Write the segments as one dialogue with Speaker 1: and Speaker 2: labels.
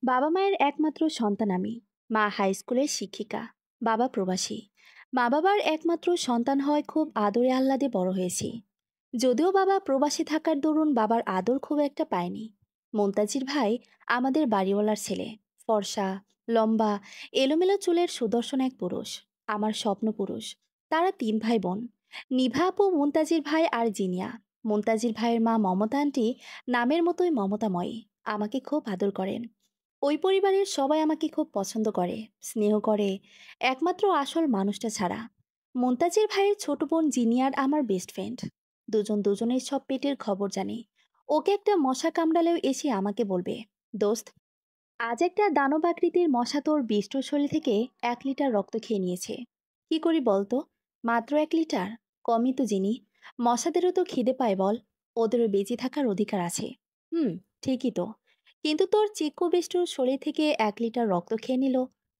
Speaker 1: বাবা মায়ের একমাত্র সন্তান আমি। মা হাই স্কুলের শিক্ষিকা, বাবা প্রবাসী। মা বাবার একমাত্র সন্তান হয় খুব আদরে আহ্লাদে বড় হয়েছি। যদিও বাবা প্রবাসী থাকার দরুন বাবার আদর খুব একটা পায়নি। মন্তাজির ভাই আমাদের বাড়িওয়ালার ছেলে। ফর্সা, লম্বা, এলোমেলো চুলের সুদর্শন এক পুরুষ। আমার স্বপ্ন পুরুষ। তারা তিন ভাই বোন। নিভা আপু, মন্তাজির ভাই আর জিনিয়া। মন্তাজির ভাইয়ের মা মমতা আন্টি নামের মতোই মমতাময়ী। আমাকে খুব আদর করেন। ওই পরিবারের সবাই আমাকে খুব পছন্দ করে, স্নেহ করে, একমাত্র আসল মানুষটা ছাড়া। মন্তাজের ভাইয়ের ছোট বোন জিনিয়ার আমার বেস্ট ফ্রেন্ড। দুজন দুজনের সব পেটের খবর জানি। ওকে একটা মশা কামড়ালেও এসে আমাকে বলবে, দোস্ত, আজ একটা দানব আকৃতির মশা তোর বিষ্ট শরীর থেকে 1 লিটার রক্ত খেয়ে নিয়েছে। কি করি বলতো? মাত্র 1 লিটার? কমই তো জিনি। মশাদেরও তো খিদে পায় বল। ওদেরও বেঁচে থাকার অধিকার আছে। হুম, ঠিকই তো। কিন্তু তোর চিক্কু বিষ্টুর শরীর থেকে 1 লিটার রক্ত খেয়ে নিল,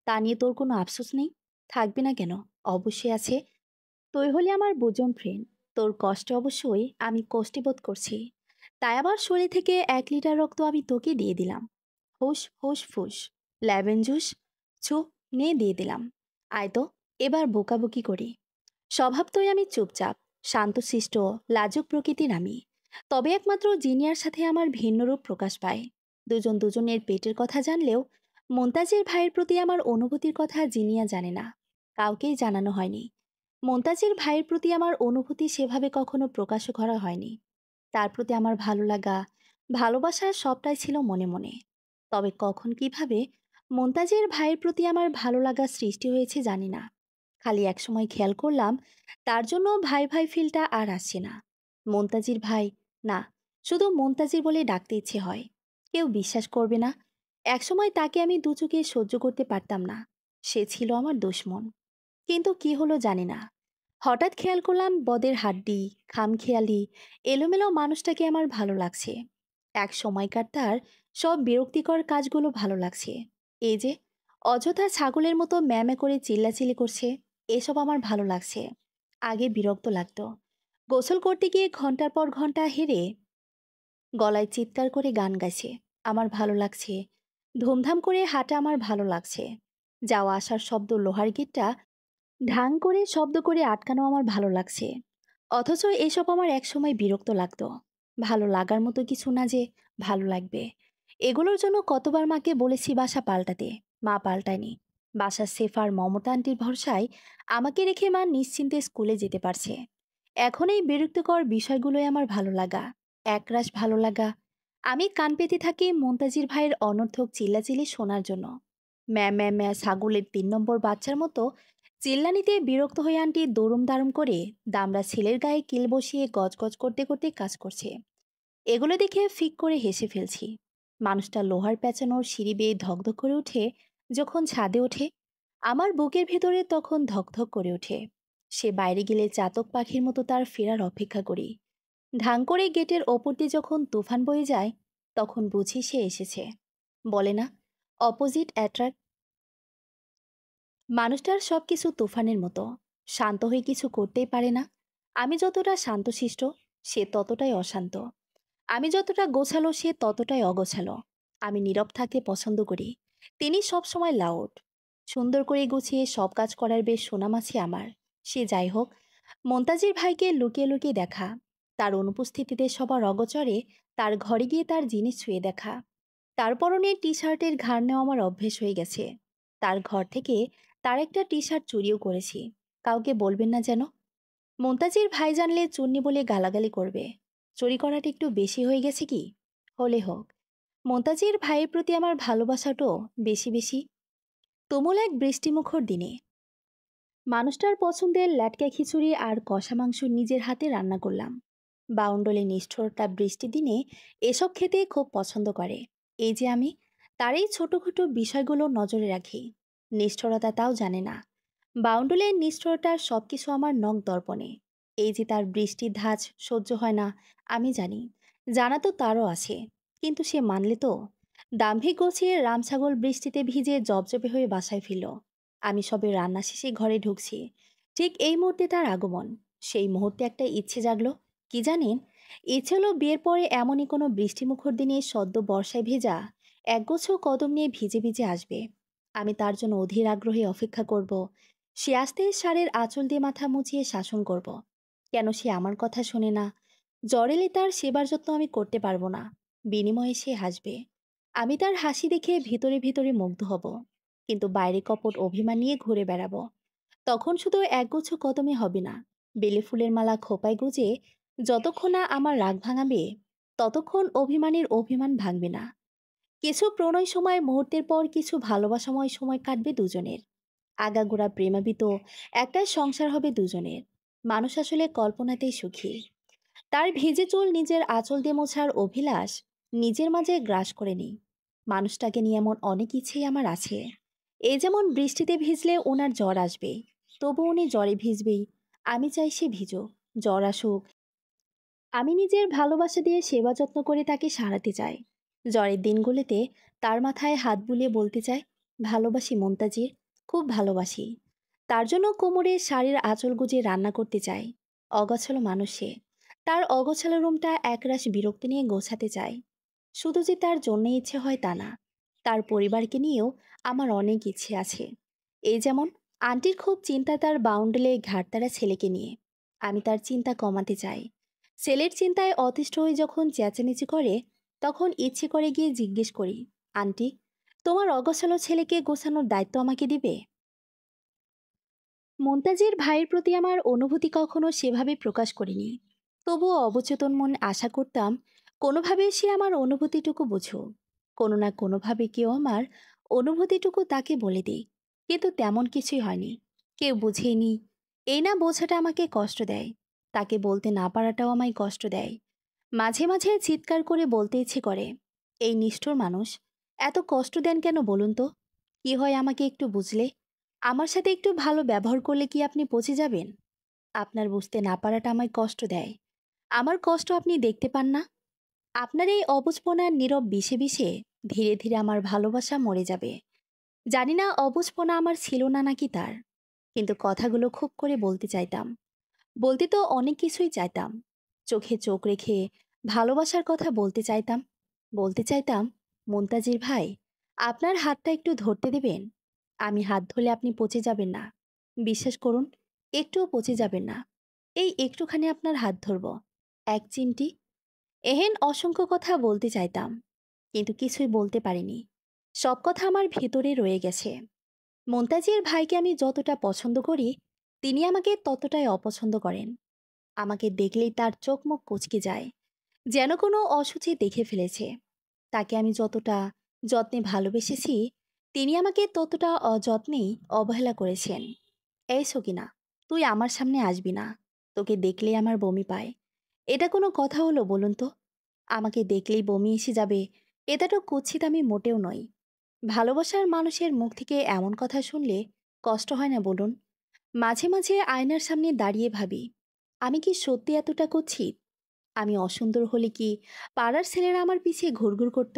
Speaker 1: তা নিয়ে তোর কোনো আফসোস নেই? থাকবে না কেন? অবশ্যই আছে। তুই হলে আমার বোজন ফ্রেন্ড। তোর কষ্টে অবশ্যই আমি কষ্টে বোধ করছি। তাই আমার শরীর থেকে 1 লিটার রক্ত আমি তোকে দিয়ে দিলাম। হুস হুস ফুস। Lemon juice. ছু, নিয়ে দিয়ে দিলাম। আয় তো, এবার বকাবকি করি। স্বভাব তোই আমি চুপচাপ, শান্তশিষ্ট, লাজুক প্রকৃতির আমি। তবে একমাত্র জিনিয়ার সাথে আমার ভিন্ন রূপ প্রকাশ পায়। দুজন দুজনের পেটের কথা জানলেও মন্তাজের ভাইয়ের প্রতি আমার অনুভূতির কথা জিনিয়া জানে না। কাউকেই জানানো হয়নি। মন্তাজের ভাইয়ের প্রতি আমার অনুভূতি সেভাবে কখনো প্রকাশও করা হয়নি। তার প্রতি আমার ভালো লাগা, ভালোবাসা সবটাই ছিল মনে মনে। তবে কখন কিভাবে মন্তাজের ভাইয়ের প্রতি আমার ভালো লাগা সৃষ্টি হয়েছে জানি না। খালি একসময় খেয়াল করলাম, তার জন্য ভাই ভাই ফিলটা আর আসছে না। মন্তাজির ভাই, না, শুধু মন্তাজির বলে ডাকতে ইচ্ছে হয়। কেউ বিশ্বাস করবে না, একসময় তাকে আমি দু চোখে সহ্য করতে পারতাম না। সে ছিল আমার দুশ্মন। কিন্তু কি হলো জানি না, হঠাৎ খেয়াল করলাম বদের হাড্ডি, খামখেয়ালি, এলোমেলো মানুষটাকে আমার ভালো লাগছে। এক সময়কার তার সব বিরক্তিকর কাজগুলো ভালো লাগছে। এই যে অযথা ছাগলের মতো ম্যামে করে চিল্লাচিল্লি করছে, এসব আমার ভালো লাগছে। আগে বিরক্ত লাগতো। গোসল করতে গিয়ে ঘন্টার পর ঘন্টা হেরে গলায় চিৎকার করে গান গাইছে, আমার ভালো লাগছে। ধুমধাম করে হাঁটা আমার ভালো লাগছে। যাওয়া আসার শব্দ লোহার গেটটা ঢাং করে শব্দ করে আটকানো আমার ভালো লাগছে। অথচ এসব আমার একসময় বিরক্ত লাগতো। ভালো লাগার মতো কিছু না যে ভালো লাগবে। এগুলোর জন্য কতবার মাকে বলেছি বাসা পাল্টাতে, মা পাল্টায়নি। বাসার সেফার মমতা আন্টির ভরসায় আমাকে রেখে মা নিশ্চিন্তে স্কুলে যেতে পারছে। এখন এই বিরক্তিকর বিষয়গুলোই আমার ভালো লাগা, একরাশ ভালো লাগা। আমি কান পেতে থাকি মন্তাজির ভাইয়ের অনর্থক চিল্লাচিল্লি শোনার জন্য। ম্যা ম্যা ম্যা ছাগলের 3 নম্বর বাচ্চার মতো চিল্লানিতে বিরক্ত হয়ে আন্টি দরুম দারুম করে দামড়া ছেলের গায়ে কিল বসিয়ে গজগজ করতে করতে কাজ করছে। এগুলো দেখে ফিক করে হেসে ফেলছি। মানুষটা লোহার পেঁচানোর সিঁড়ি বেয়ে ধকধক করে ওঠে। যখন ছাদে ওঠে, আমার বুকের ভেতরে তখন ধকধক করে ওঠে। সে বাইরে গেলে চাতক পাখির মতো তার ফেরার অপেক্ষা করি। ঢাং করে গেটের ওপর দিয়ে যখন তুফান বয়ে যায়, তখন বুঝি সে এসেছে। বলে না, অপোজিট অ্যাট্রাক্ট। মানুষটার সবকিছু তুফানের মতো, শান্ত হয়ে কিছু করতেই পারে না। আমি যতটা শান্তশিষ্ট, সে ততটাই অশান্ত। আমি যতটা গোছালো, সে ততটাই অগোছালো। আমি নীরব থাকতে পছন্দ করি, তিনি সবসময় লাউড। সুন্দর করে গুছিয়ে সব কাজ করার বেশ সুনাম আছে আমার। সে যাই হোক, মন্তাজির ভাইকে লুকিয়ে লুকিয়ে দেখা, তার অনুপস্থিতিতে সবার অগোচরে তার ঘরে গিয়ে তার জিনিস ছুঁয়ে দেখা। তার পরনে টি শার্টের ঘাড় নেওয়া আমার অভ্যেস হয়ে গেছে। তার ঘর থেকে তার একটা টি শার্ট চুরিও করেছি। কাউকে বলবেন না যেন। মন্তাজির ভাই জানলে চুন্নি বলে গালাগালি করবে। চুরি করাটা একটু বেশি হয়ে গেছে কি? হলে হোক। মন্তাজির ভাইয়ের প্রতি আমার ভালোবাসাটাও বেশি বেশি। তুমুল এক বৃষ্টিমুখর দিনে মানুষটার পছন্দের ল্যাটকা খিচুড়ি আর কষা মাংস নিজের হাতে রান্না করলাম। বাউন্ডলে নিষ্ঠুরতা বৃষ্টি দিনে এসব খেতে খুব পছন্দ করে। এই যে আমি তার এই ছোটখাটো বিষয়গুলো নজরে রাখি। নিষ্ঠুরতা তাও জানে না। বাউন্ডুলের নিষ্ঠুরতার সবকিছু আমার নখ দর্পণে। এই যে তার বৃষ্টির ধাঁচ সহ্য হয় না, আমি জানি। জানা তো তারও আছে। কিন্তু সে মানলে তো। দাম্ভিক গোছিয়ে রামছাগল বৃষ্টিতে ভিজে জবজবে হয়ে বাসায় ফিরল। আমি সবে রান্না শেষে ঘরে ঢুকছি, ঠিক এই মুহূর্তে তার আগমন। সেই মুহূর্তে একটা ইচ্ছে জাগলো। কি জানেন? ইচ্ছে হলো বিয়ের পরে এমনই কোনো বৃষ্টিমুখর দিনে সদ্য বর্ষায় ভেজা একগুচ্ছ কদম নিয়ে ভিজে ভিজে আসবে। আমি তার জন্য অধীর আগ্রহে অপেক্ষা করব। সে আসতে শাড়ির আঁচল দিয়ে মাথা মুছিয়ে শাসন করব। কেন সে আমার কথা শোনে না? জ্বর এলে তার সেবার যত্ন আমি করতে পারবো না। বিনিময়ে সে হাসবে। আমি তার হাসি দেখে ভিতরে ভিতরে মুগ্ধ হব, কিন্তু বাইরে কপট অভিমান নিয়ে ঘুরে বেড়াবো। তখন শুধু একগুচ্ছ কদমে হবে না, বেলে ফুলের মালা খোপায় গুজে যতক্ষণ না আমার রাগ ভাঙাবে, ততক্ষণ অভিমানের অভিমান ভাঙবে না। কিছু প্রণয় সময় মুহূর্তের পর কিছু ভালোবাসাময় সময় কাটবে দুজনের। আগাগোড়া প্রেমাবিত একটা সংসার হবে দুজনের। মানুষ আসলে কল্পনাতেই সুখী। তার ভিজে চুল নিজের আঁচল দিয়ে মোছার অভিলাষ নিজের মাঝে গ্রাস করে নিই। মানুষটাকে নিয়ে এমন অনেক ইচ্ছেই আমার আছে। এই যেমন বৃষ্টিতে ভিজলে ওনার জ্বর আসবে, তবু উনি জ্বরে ভিজবেই। আমি চাই সে ভিজুক, জ্বর আসুক। আমি নিজের ভালোবাসা দিয়ে সেবা যত্ন করে তাকে সারাতে চাই। জ্বরের দিনগুলোতে তার মাথায় হাত বুলিয়ে বলতে চাই, ভালোবাসি মন্তাজির, খুব ভালোবাসি। তার জন্য কোমরে শাড়ির আঁচল গুজে রান্না করতে চাই। অগোছালো মানুষ সে। তার অগোছালো রুমটা একরাশ বিরক্তি নিয়ে গোছাতে চাই। শুধু যে তার জন্য ইচ্ছে হয় তা না, তার পরিবারকে নিয়েও আমার অনেক ইচ্ছে আছে। এই যেমন আন্টির খুব চিন্তা তার বাউন্ডেলে ঘাটতারা ছেলেকে নিয়ে। আমি তার চিন্তা কমাতে চাই। ছেলের চিন্তায় অতিষ্ঠ হয়ে যখন চেঁচামেচি করে, তখন ইচ্ছে করে গিয়ে জিজ্ঞেস করি, আন্টি, তোমার অগোছালো ছেলেকে গোছানোর দায়িত্ব আমাকে দিবে? মুনতাজির ভাইয়ের প্রতি আমার অনুভূতি কখনো সেভাবে প্রকাশ করিনি। তবুও অবচেতন মন আশা করতাম কোনোভাবে সে আমার অনুভূতিটুকু বুঝুক। কোনো না কোনোভাবে কেউ আমার অনুভূতিটুকু তাকে বলে দিই। কিন্তু তেমন কিছুই হয়নি। কেউ বুঝেইনি। এই না বোঝাটা আমাকে কষ্ট দেয়। তাকে বলতে না পারাটাও আমায় কষ্ট দেয়। মাঝে মাঝে চিৎকার করে বলতে ইচ্ছে করে, এই নিষ্ঠুর মানুষ এত কষ্ট দেন কেন বলুন তো? কি হয় আমাকে একটু বুঝলে? আমার সাথে একটু ভালো ব্যবহার করলে কি আপনি পচে যাবেন? আপনার বুঝতে না পারাটা আমায় কষ্ট দেয়। আমার কষ্ট আপনি দেখতে পান না? আপনার এই অবুঝপনার নীরব বিষে বিষে ধীরে ধীরে আমার ভালোবাসা মরে যাবে। জানি না অবুঝপনা আমার ছিল না নাকি তার, কিন্তু কথাগুলো খুব করে বলতে চাইতাম। বলতে তো অনেক কিছুই চাইতাম। চোখে চোখ রেখে ভালোবাসার কথা বলতে চাইতাম। বলতে চাইতাম, মুনতাজির ভাই, আপনার হাতটা একটু ধরতে দেবেন? আমি হাত ধরলে আপনি পচে যাবেন না। বিশ্বাস করুন, একটুও পচে যাবেন না। এই একটুখানি আপনার হাত ধরব, এক চিমটি। এহেন অসংখ্য কথা বলতে চাইতাম, কিন্তু কিছুই বলতে পারিনি। সব কথা আমার ভেতরে রয়ে গেছে। মুনতাজির ভাইকে আমি যতটা পছন্দ করি, তিনি আমাকে ততটাই অপছন্দ করেন। আমাকে দেখলেই তার চোখ মুখ কুঁচকে যায়, যেন কোনো অসুচি দেখে ফেলেছে। তাকে আমি যতটা যত্নে ভালোবেসেছি, তিনি আমাকে ততটা অযত্নেই অবহেলা করেছেন। এই সকিনা, তুই আমার সামনে আসবি না। তোকে দেখলেই আমার বমি পায়। এটা কোনো কথা হলো বলুন তো? আমাকে দেখলেই বমি এসে যাবে, এটা তো কুৎসিত আমি মোটেও নই। ভালোবাসার মানুষের মুখ থেকে এমন কথা শুনলে কষ্ট হয় না বলুন? মাঝে মাঝে আয়নার সামনে দাঁড়িয়ে ভাবি, আমি কি সত্যি এতটা কুৎসিত? আমি অসুন্দর হলে কি পাড়ার ছেলেরা আমার পিছিয়ে ঘুরঘুর করত?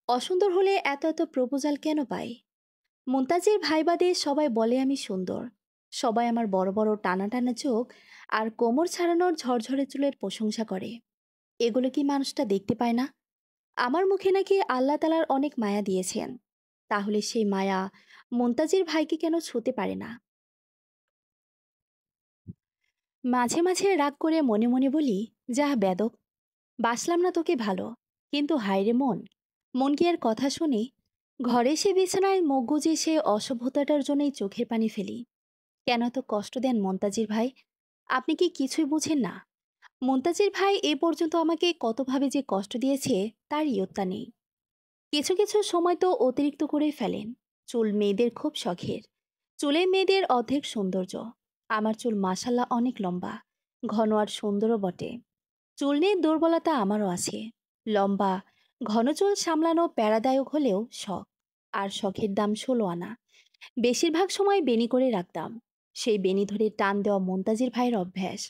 Speaker 1: অসুন্দর হলে এত এত প্রপোজাল কেন পাই? মুনতাজের ভাইবাদে সবাই বলে আমি সুন্দর। সবাই আমার বড় বড় টানা টানা চোখ আর কোমর ছাড়ানোর ঝরঝরে চুলের প্রশংসা করে। এগুলো কি মানুষটা দেখতে পায় না? আমার মুখে নাকি আল্লাহ তালার অনেক মায়া দিয়েছেন। তাহলে সেই মায়া মুনতাজির ভাইকে কেন ছুঁতে পারে না? মাঝে মাঝে রাগ করে মনে মনে বলি, যা বেদব, বাসলাম না তোকে ভালো। কিন্তু হায়রে মন, মন কি আর কথা শুনি? ঘরে সে বিছানায় মুখ গুজে সে অসভ্যতাটার জন্যই চোখের পানি ফেলি। কেন এত কষ্ট দেন মন্তাজির ভাই? আপনি কি কিছুই বুঝেন না? মন্তাজির ভাই এ পর্যন্ত আমাকে কতভাবে যে কষ্ট দিয়েছে তার ইয়ত্তা নেই। কিছু কিছু সময় তো অতিরিক্ত করে ফেলেন। চুল মেয়েদের খুব শখের। চুলে মেয়েদের অর্ধেক সৌন্দর্য। আমার চুল মাসাল্লাহ অনেক লম্বা, ঘন আর সুন্দরও বটে। চুল নিয়ে দুর্বলতা আমারও আছে। লম্বা ঘন চুল সামলানো প্যারাদায়ক হলেও শখ। আর শখের দাম 16 আনা। বেশিরভাগ সময় বেনি করে রাখতাম। সেই বেনি ধরে টান দেওয়া মন্তাজির ভাইয়ের অভ্যাস।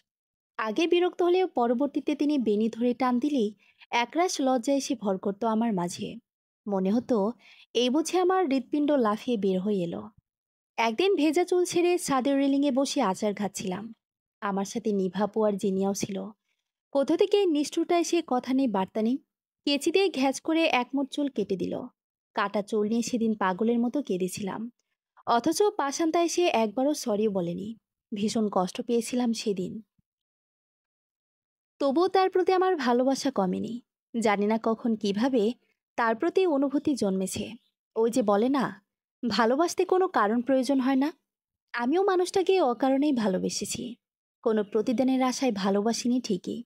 Speaker 1: আগে বিরক্ত হলেও পরবর্তীতে তিনি বেনি ধরে টান দিলেই একরাশ লজ্জা এসে ভর করত আমার মাঝে। মনে হতো এই বুঝে আমার হৃৎপিণ্ড লাফিয়ে বের হয়ে এলো। একদিন ভেজা চুল ছেড়ে ছাদের রেলিংয়ে বসে আচার খাচ্ছিলাম। আমার সাথে নিভাপু আর জিনিয়াও ছিল। কোথা থেকে নিষ্ঠুরতা এসে কথা নেই বার্তা নেই, কেচি দিয়ে ঘ্যাচ করে একমুঠ চুল কেটে দিল। কাটা চুল নিয়ে সেদিন পাগলের মতো কেঁদেছিলাম, অথচ পাষাণটা এসে একবারও সরিও বলেনি। ভীষণ কষ্ট পেয়েছিলাম সেদিন। তবুও তার প্রতি আমার ভালোবাসা কমেনি। জানি না কখন কিভাবে তার প্রতি অনুভূতি জন্মেছে। ওই যে বলে না, ভালোবাসতে কোনো কারণ প্রয়োজন হয় না। আমিও মানুষটাকে অকারণেই ভালোবেসেছি। কোনো প্রতিদানের আশায় ভালোবাসিনি ঠিকই,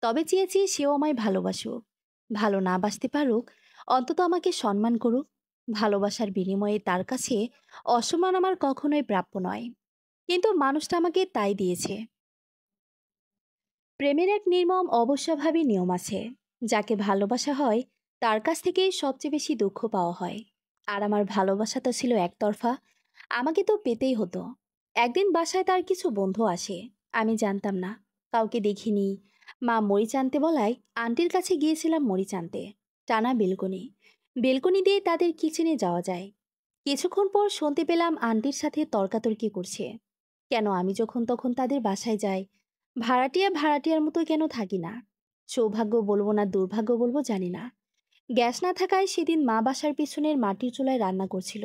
Speaker 1: তবে চেয়েছি সেও আমায় ভালোবাসুক। ভালো না বাসতে পারুক, অন্তত আমাকে সম্মান করুক। ভালোবাসার বিনিময়ে তার কাছে অসম্মান আমার কখনোই প্রাপ্য নয়। কিন্তু মানুষটা আমাকে তাই দিয়েছে। প্রেমের এক নির্মম অবশ্যভাবী নিয়ম আছে। যাকে ভালোবাসা হয় তার কাছ থেকেই সবচেয়ে বেশি দুঃখ পাওয়া হয়। আর আমার ভালোবাসা তো ছিল একতরফা। আমাকে তো পেতেই হতো। একদিন বাসায় তার কিছু বন্ধু আসে। আমি জানতাম না, কাউকে দেখিনি। মা মরিচ আনতে বলায় আন্টির কাছে গিয়েছিলাম মরিচ আনতে। টানা বেলকনি, বেলকনি দিয়ে তাদের কিচেনে যাওয়া যায়। কিছুক্ষণ পর শুনতে পেলাম আন্টির সাথে তর্কাতর্কি করছে। কেন আমি যখন তখন তাদের বাসায় যাই? ভাড়াটিয়া ভাড়াটিয়ার মতো কেন থাকি না? সৌভাগ্য বলবো না দুর্ভাগ্য বলবো জানি না। গ্যাস না থাকায় সেদিন মা বাসার পিছনের মাটির চুলায় রান্না করছিল।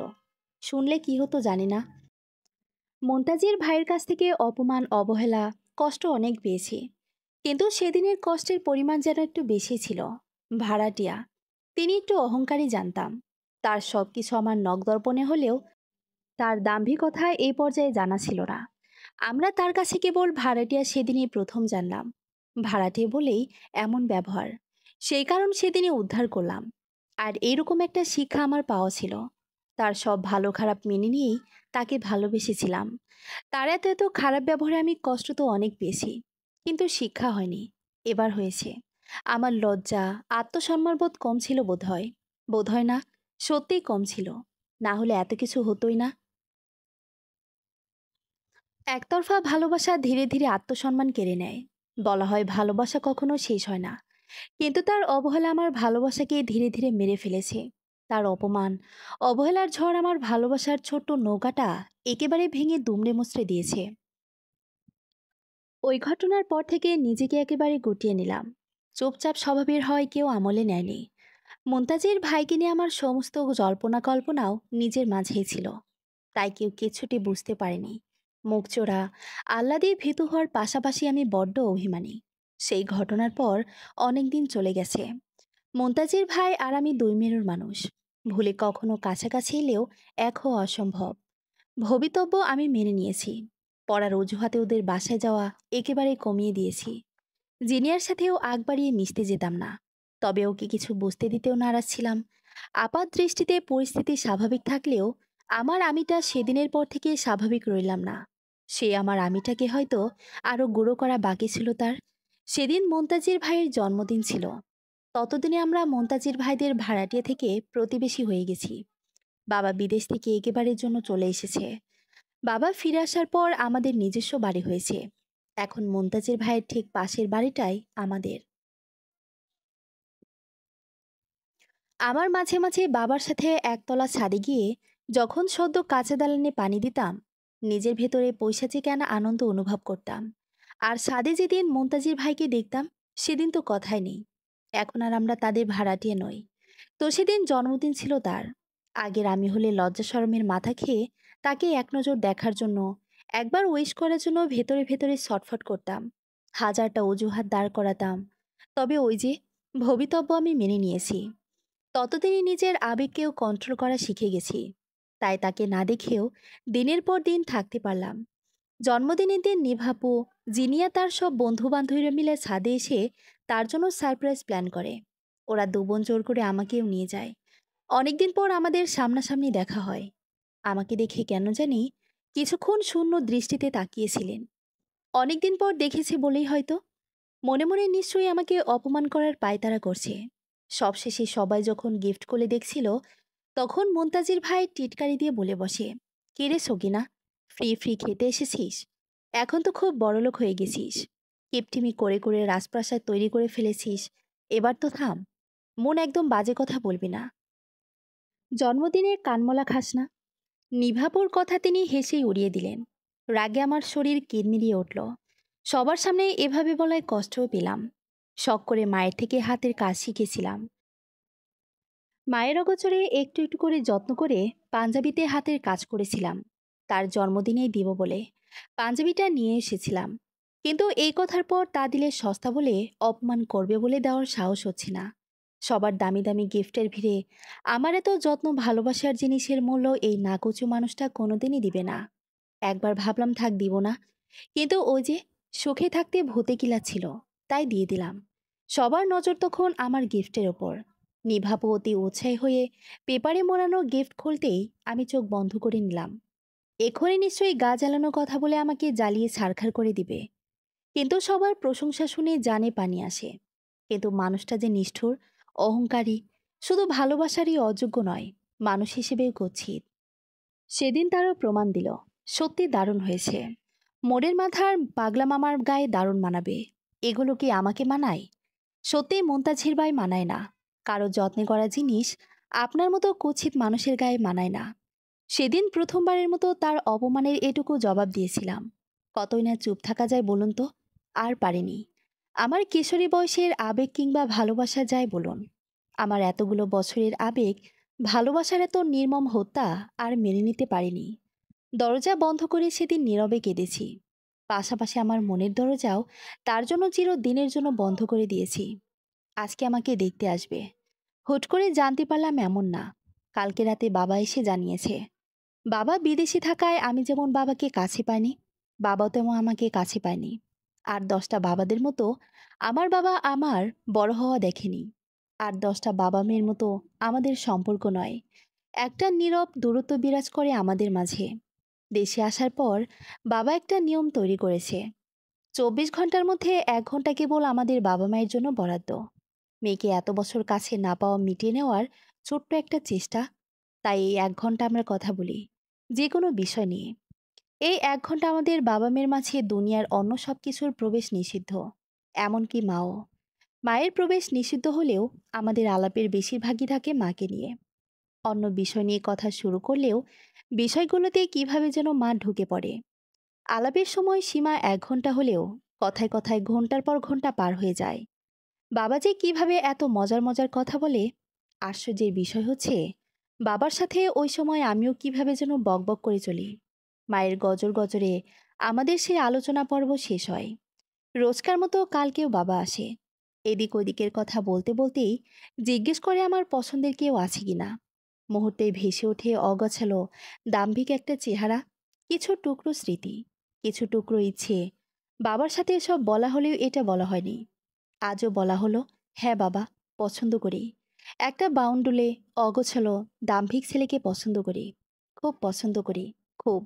Speaker 1: শুনলে কি হতো জানি না। মন্তাজির ভাইয়ের কাছ থেকে অপমান, অবহেলা, কষ্ট অনেক পেয়েছি। কিন্তু সেদিনের কষ্টের পরিমাণ যেন একটু বেশি ছিল। ভাড়াটিয়া, তিনি একটু অহংকারী জানতাম। তার সবকিছু আমার নখদর্পণে হলেও তার দাম্ভিকতা এই পর্যায়ে জানা ছিল না। আমরা তার কাছে কেবল ভাড়াটিয়া সেদিনই প্রথম জানলাম। ভাড়াটে বলেই এমন ব্যবহার, সেই কারণ সেদিনই উদ্ধার করলাম। আর এইরকম একটা শিক্ষা আমার পাওয়া ছিল। তার সব ভালো খারাপ মেনে নিয়েই তাকে ভালোবেসেছিলাম। তার এত এত খারাপ ব্যবহারে আমি কষ্ট তো অনেক পেয়েছি, কিন্তু শিক্ষা হয়নি। এবার হয়েছে। আমার লজ্জা, আত্মসম্মানবোধ কম ছিল বোধহয়। বোধহয় না, সত্যিই কম ছিল। না হলে এত কিছু হতোই না। একতরফা ভালোবাসা ধীরে ধীরে আত্মসম্মান কেড়ে নেয়। বলা হয় ভালোবাসা কখনো শেষ হয় না, কিন্তু তার অবহেলা আমার ভালোবাসাকে ধীরে ধীরে মেরে ফেলেছে। তার অপমান, অবহেলার ঝড় আমার ভালোবাসার ছোট্ট নৌকাটা একেবারে ভেঙে দুমড়ে মুচড়ে দিয়েছে। ওই ঘটনার পর থেকে নিজেকে একেবারে গুটিয়ে নিলাম। চুপচাপ স্বভাবের হয় কেউ আমলে নেয়নি। মুনতাজির ভাইকে নিয়ে আমার সমস্ত জল্পনা কল্পনাও নিজের মাঝেই ছিল। তাই কেউ কিছুটি বুঝতে পারেনি। মুখচোরা, আহ্লাদে ভীতু হওয়ার পাশাপাশি আমি বড্ড অভিমানী। সেই ঘটনার পর অনেক দিন চলে গেছে। মুনতাজির ভাই আর আমি দুই মেরুর মানুষ। ভুলে কখনো কাছাকাছি এলেও এক হওয়া অসম্ভব। ভবিতব্য আমি মেনে নিয়েছি। পড়ার অজুহাতে ওদের বাসায় যাওয়া একেবারে কমিয়ে দিয়েছি। জিনিয়ার সাথেও আগ বাড়িয়ে মিশতে যেতাম না। তবে ওকে কিছু বুঝতে দিতেও নারাজ ছিলাম। আপাত দৃষ্টিতে পরিস্থিতি স্বাভাবিক থাকলেও আমার আমিটা সেদিনের পর থেকে স্বাভাবিক রইলাম না। সে আমার আমিটাকে হয়তো আরো গুঁড়ো করা বাকি ছিল তার। সেদিন মন্তাজির ভাইয়ের জন্মদিন ছিল। ততদিনে আমরা মন্তাজির ভাইদের ভাড়াটিয়া থেকে প্রতিবেশী হয়ে গেছি। বাবা বিদেশ থেকে একেবারের জন্য চলে এসেছে। বাবা ফিরে আসার পর আমাদের নিজস্ব বাড়ি হয়েছে। এখন মন্তাজের ভাইয়ের ঠিক পাশের বাড়িটাই আমাদের। আমার মাঝে মাঝে বাবার সাথে একতলা ছাদে গিয়ে যখন সদ্য কাঁচা দালানে পানি দিতাম, নিজের ভেতরে পৈশাচিক কেন আনন্দ অনুভব করতাম। আর ছাদে যেদিন মন্তাজির ভাইকে দেখতাম, সেদিন তো কথাই নেই। এখন আর আমরা তাদের ভাড়াটিয়া নই। তো সেদিন জন্মদিন ছিল তার। আগের আমি হলে লজ্জা শরমের মাথা খেয়ে তাকে এক নজর দেখার জন্য, একবার উইশ করার জন্য ভেতরে ভেতরে ছটফট করতাম। হাজারটা অজুহাত দাঁড় করাতাম। তবে ওই যে, ভবিতব্য আমি মেনে নিয়েছি। ততদিনই নিজের আবেগকেও কন্ট্রোল করা শিখে গেছি। তাই তাকে না দেখেও দিনের পর দিন থাকতে পারলাম। জন্মদিনের দিন নিভাপু, জিনিয়া তার সব বন্ধু বান্ধবীরা মিলে ছাদে এসে তার জন্য সারপ্রাইজ প্ল্যান করে। ওরা দু বোন জোর করে আমাকেও নিয়ে যায়। অনেকদিন পর আমাদের সামনাসামনি দেখা হয়। আমাকে দেখে কেন জানি কিছুক্ষণ শূন্য দৃষ্টিতে তাকিয়েছিলেন। অনেকদিন পর দেখেছে বলেই হয়তো মনে মনে নিশ্চয়ই আমাকে অপমান করার পায়তারা করছে। সবশেষে সবাই যখন গিফট খুলে দেখছিল, তখন মুনতাজির ভাই টিটকারি দিয়ে বলে বসে, কিরে সগিনা, ফ্রি ফ্রি খেতে এসেছিস? এখন তো খুব বড়লোক হয়ে গেছিস। কিপটিমি করে করে রাজপ্রাসাদ তৈরি করে ফেলেছিস। এবার তো থাম। মন একদম বাজে কথা বলবি না। জন্মদিনে কানমলা খাস না। নিভাপুর কথা তিনি হেসেই উড়িয়ে দিলেন। রাগে আমার শরীর কিরমিরিয়ে উঠল। সবার সামনে এভাবে বলায় কষ্টও পেলাম। শখ করে মায়ের থেকে হাতের কাজ শিখেছিলাম। মায়ের অগোচরে একটু একটু করে যত্ন করে পাঞ্জাবিতে হাতের কাজ করেছিলাম, তার জন্মদিনেই দিব বলে পাঞ্জাবিটা নিয়ে এসেছিলাম। কিন্তু এই কথার পর তা দিলে সস্তা বলে অপমান করবে বলে দেওয়ার সাহস হচ্ছে না। সবার দামি দামি গিফটের ভিড়ে আমার এত যত্ন ভালোবাসার জিনিসের মূল্য এই নাকুচু মানুষটা কোনোদিনই দিবে না। একবার ভাবলাম থাক দিব না, কিন্তু ওই যে সুখে থাকতে ভূতে কিলা ছিল, তাই দিয়ে দিলাম। সবার নজর তখন আমার গিফটের ওপর। নিভাবু অতি উৎসাহী হয়ে পেপারে মোড়ানো গিফট খুলতেই আমি চোখ বন্ধ করে নিলাম। এখনই নিশ্চয়ই গা জ্বালানো কথা বলে আমাকে জ্বালিয়ে ছারখার করে দিবে। কিন্তু সবার প্রশংসা শুনে জানে পানি আসে। কিন্তু মানুষটা যে নিষ্ঠুর, অহংকারী, শুধু ভালোবাসারই অযোগ্য নয়, মানুষ হিসেবেও গচ্ছিত। সেদিন তারও প্রমাণ দিল, সত্যি দারুণ হয়েছে। মোড়ের মাথার পাগলা মামার গায়ে দারুণ মানাবে। এগুলো কি আমাকে মানায়? সত্যিই মুনতাঝির ভাই মানায় না। কারো যত্নে করা জিনিস আপনার মতো কুৎসিত মানুষের গায়ে মানায় না। সেদিন প্রথমবারের মতো তার অপমানের এটুকু জবাব দিয়েছিলাম। কতই না চুপ থাকা যায় বলুন তো? আর পারিনি। আমার কিশোরী বয়সের আবেগ কিংবা ভালোবাসা যায় বলুন, আমার এতগুলো বছরের আবেগ, ভালোবাসার এত নির্মম হত্যা আর মেনে নিতে পারিনি। দরজা বন্ধ করে সেদিন নীরবে কেঁদেছি। পাশাপাশি আমার মনের দরজাও তার জন্য চিরদিনের জন্য বন্ধ করে দিয়েছি। আজকে আমাকে দেখতে আসবে। হুট করে জানতে পারলাম এমন না, কালকে রাতে বাবা এসে জানিয়েছে। বাবা বিদেশে থাকায় আমি যেমন বাবাকে কাছে পাইনি, বাবাও তেমন আমাকে কাছে পায়নি। আর 10টা বাবাদের মতো আমার বাবা আমার বড় হওয়া দেখেনি। আর 10টা বাবা মেয়ের মতো আমাদের সম্পর্ক নয়। একটা নীরব দূরত্ব বিরাজ করে আমাদের মাঝে। দেশে আসার পর বাবা একটা নিয়ম তৈরি করেছে। 24 ঘন্টার মধ্যে 1 ঘন্টা কেবল আমাদের বাবা মায়ের জন্য বরাদ্দ। মেয়েকে এত বছর কাছে না পাওয়া মিটিয়ে নেওয়ার ছোট্ট একটা চেষ্টা। তাই এই 1 ঘন্টা আমরা কথা বলি, যে কোনো বিষয় নিয়ে। এই 1 ঘন্টা আমাদের বাবা মেয়ের মাঝে দুনিয়ার অন্য সব কিছুর প্রবেশ নিষিদ্ধ, এমনকি মাও। মায়ের প্রবেশ নিষিদ্ধ হলেও আমাদের আলাপের বেশিরভাগই থাকে মাকে নিয়ে। অন্য বিষয় নিয়ে কথা শুরু করলেও বিষয়গুলোতে কিভাবে যেন মা ঢুকে পড়ে। আলাপের সময় সীমা 1 ঘন্টা হলেও কথায় কথায় ঘন্টার পর ঘন্টা পার হয়ে যায়। বাবা যে কিভাবে এত মজার মজার কথা বলে! আশ্চর্যের বিষয় হচ্ছে, বাবার সাথে ওই সময় আমিও কিভাবে যেন বকবক করে চলি। মায়ের গজর গজরে আমাদের সেই আলোচনা পর্ব শেষ হয়। রোজকার মতো কালকেও বাবা আসে। এদিক ওদিকের কথা বলতে বলতেই জিজ্ঞেস করে আমার পছন্দের কেউ আছে কিনা। মুহূর্তে ভেসে ওঠে অগোছালো দাম্ভিক একটা চেহারা, কিছু টুকরো স্মৃতি, কিছু টুকরো ইচ্ছে। বাবার সাথে এসব বলা হলেও এটা বলা হয়নি। আজও বলা হলো, হ্যাঁ বাবা, পছন্দ করি। একটা বাউন্ডুলে অগোছালো দাম্ভিক ছেলেকে পছন্দ করি, খুব পছন্দ করি, খুব।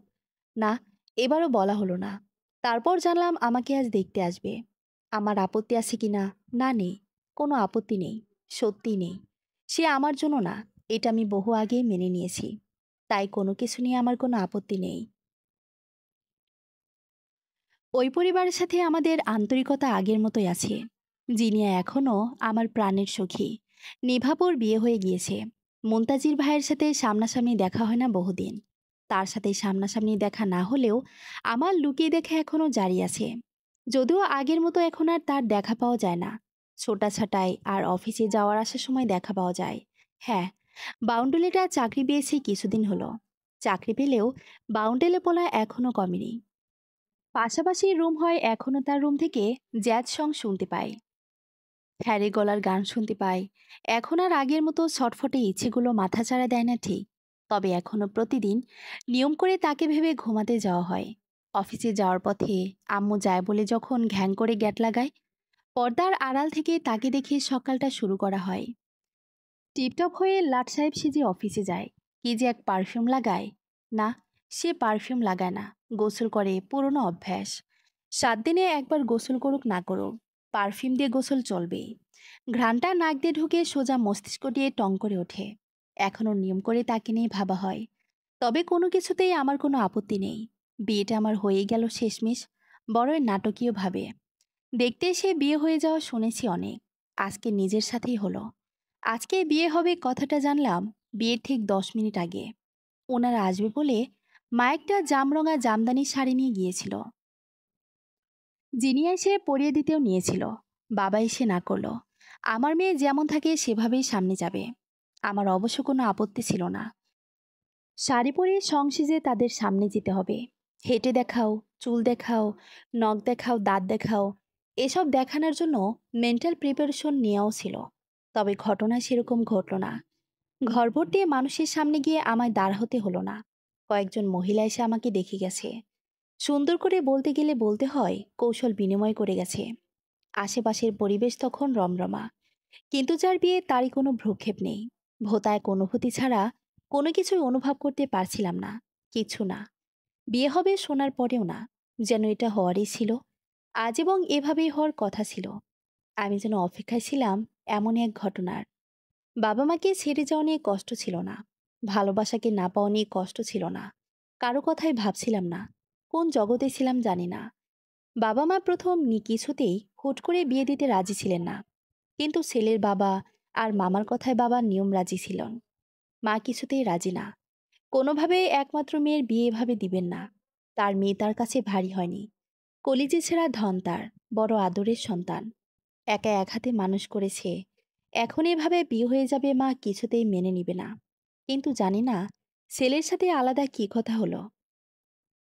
Speaker 1: না, এবারও বলা হলো না। তারপর জানলাম আমাকে আজ দেখতে আসবে। আমার আপত্তি আছে কি না? না, নেই। কোনো আপত্তি নেই, সত্যি নেই। সে আমার জন্য না, এটা আমি বহু আগেই মেনে নিয়েছি। তাই কোনো কিছু নিয়ে আমার কোনো আপত্তি নেই। ওই পরিবারের সাথে আমাদের আন্তরিকতা আগের মতোই আছে। জিনিয়া এখনও আমার প্রাণের সখী। নিভাপুর বিয়ে হয়ে গিয়েছে। মুনতাজির ভাইয়ের সাথে সামনাসামনি দেখা হয় না বহুদিন। তার সাথে সামনাসামনি দেখা না হলেও আমার লুকিয়ে দেখা এখনও জারি আছে। যদিও আগের মতো এখন আর তার দেখা পাওয়া যায় না। ছোটাছাটায় আর অফিসে যাওয়ার আসার সময় দেখা পাওয়া যায়। হ্যাঁ, বাউন্ডুলেটা চাকরি পেয়েছে কিছুদিন হলো। চাকরি পেলেও বাউন্ডেলে পোলা এখনও কমেনি। পাশাপাশি রুম হয়, এখনো তার রুম থেকে জ্যাজ সং শুনতে পাই, হ্যারি গলার গান শুনতে পাই। এখন আর আগের মতো ছটফটে ইচ্ছেগুলো মাথাচাড়া দেয় না ঠিক, তবে এখনো প্রতিদিন নিয়ম করে তাকে ভেবে ঘুমাতে যাওয়া হয়। অফিসে যাওয়ার পথে আম্মু যায় বলে যখন ঘ্যাং করে গ্যাট লাগায়, পর্দার আড়াল থেকে তাকে দেখে সকালটা শুরু করা হয়। টিপটপ হয়ে লাট সাহেব সেজে অফিসে যায়। কি যে এক পারফিউম লাগায়! না, সে পারফিউম লাগায় না, গোসল করে, পুরনো অভ্যাস। 7 দিনে একবার গোসল করুক না করুক, পারফিউম দিয়ে গোসল চলবেই। ঘ্রাণটা নাক দিয়ে ঢুকে সোজা মস্তিষ্ক দিয়ে টং করে ওঠে। এখনও নিয়ম করে তাকে নিয়ে ভাবা হয়। তবে কোনো কিছুতেই আমার কোনো আপত্তি নেই। বিয়েটা আমার হয়ে গেল শেষমেশ, বড়ই নাটকীয়ভাবে। দেখতে এসে বিয়ে হয়ে যাওয়া শুনেছি অনেক, আজকে নিজের সাথেই হলো। আজকে বিয়ে হবে কথাটা জানলাম বিয়ের ঠিক 10 মিনিট আগে। ওনারা আসবে বলে মা একটা জামরঙা জামদানি শাড়ি নিয়ে গিয়েছিল। জিনিয়া এসে পরিয়ে দিতেও নিয়েছিল। বাবা এসে না করলো। আমার মেয়ে যেমন থাকে সেভাবেই সামনে যাবে। আমার অবশ্য কোনো আপত্তি ছিল না। শাড়ি পরে সংসেজে তাদের সামনে যেতে হবে। হেঁটে দেখাও, চুল দেখাও, নখ দেখাও, দাঁত দেখাও, এসব দেখানোর জন্য মেন্টাল প্রিপারেশন নেওয়াও ছিল। তবে ঘটনা সেরকম ঘটল না। ঘর ভর্তি মানুষের সামনে গিয়ে আমায় দাঁড় হতে হলো না। কয়েকজন মহিলা এসে আমাকে দেখে গেছে। সুন্দর করে বলতে গেলে বলতে হয় কৌশল বিনিময় করে গেছে। আশেপাশের পরিবেশ তখন রমরমা। কিন্তু যার বিয়ে তারই কোনো ভ্রুক্ষেপ নেই। ভোতায় অনুভূতি ছাড়া কোনো কিছুই অনুভব করতে পারছিলাম না। কিছু না। বিয়ে হবে শোনার পরেও না। যেন এটা হওয়ারই ছিল। আজ এবং এভাবেই হওয়ার কথা ছিল। আমি যেন অপেক্ষায় ছিলাম এমন এক ঘটনার। বাবা মাকে ছেড়ে যাওয়া নিয়ে কষ্ট ছিল না। ভালোবাসাকে না পাওয়া নিয়ে কষ্ট ছিল না। কারো কথাই ভাবছিলাম না। কোন জগতে ছিলাম জানি না। বাবা মা প্রথম কিছুতেই হুট করে বিয়ে দিতে রাজি ছিলেন না। কিন্তু ছেলের বাবা আর মামার কথায় বাবা নিয়ম রাজি ছিলেন। মা কিছুতেই রাজি না। কোনোভাবে একমাত্র মেয়ের বিয়ে এভাবে দিবেন না। তার মেয়ে তার কাছে ভারী হয়নি। কলিজে ছেঁড়া ধন তার, বড় আদরের সন্তান। একা এক হাতে মানুষ করেছে। এখন এভাবে বিয়ে হয়ে যাবে মা কিছুতেই মেনে নিবে না। কিন্তু জানি না ছেলের সাথে আলাদা কি কথা হলো।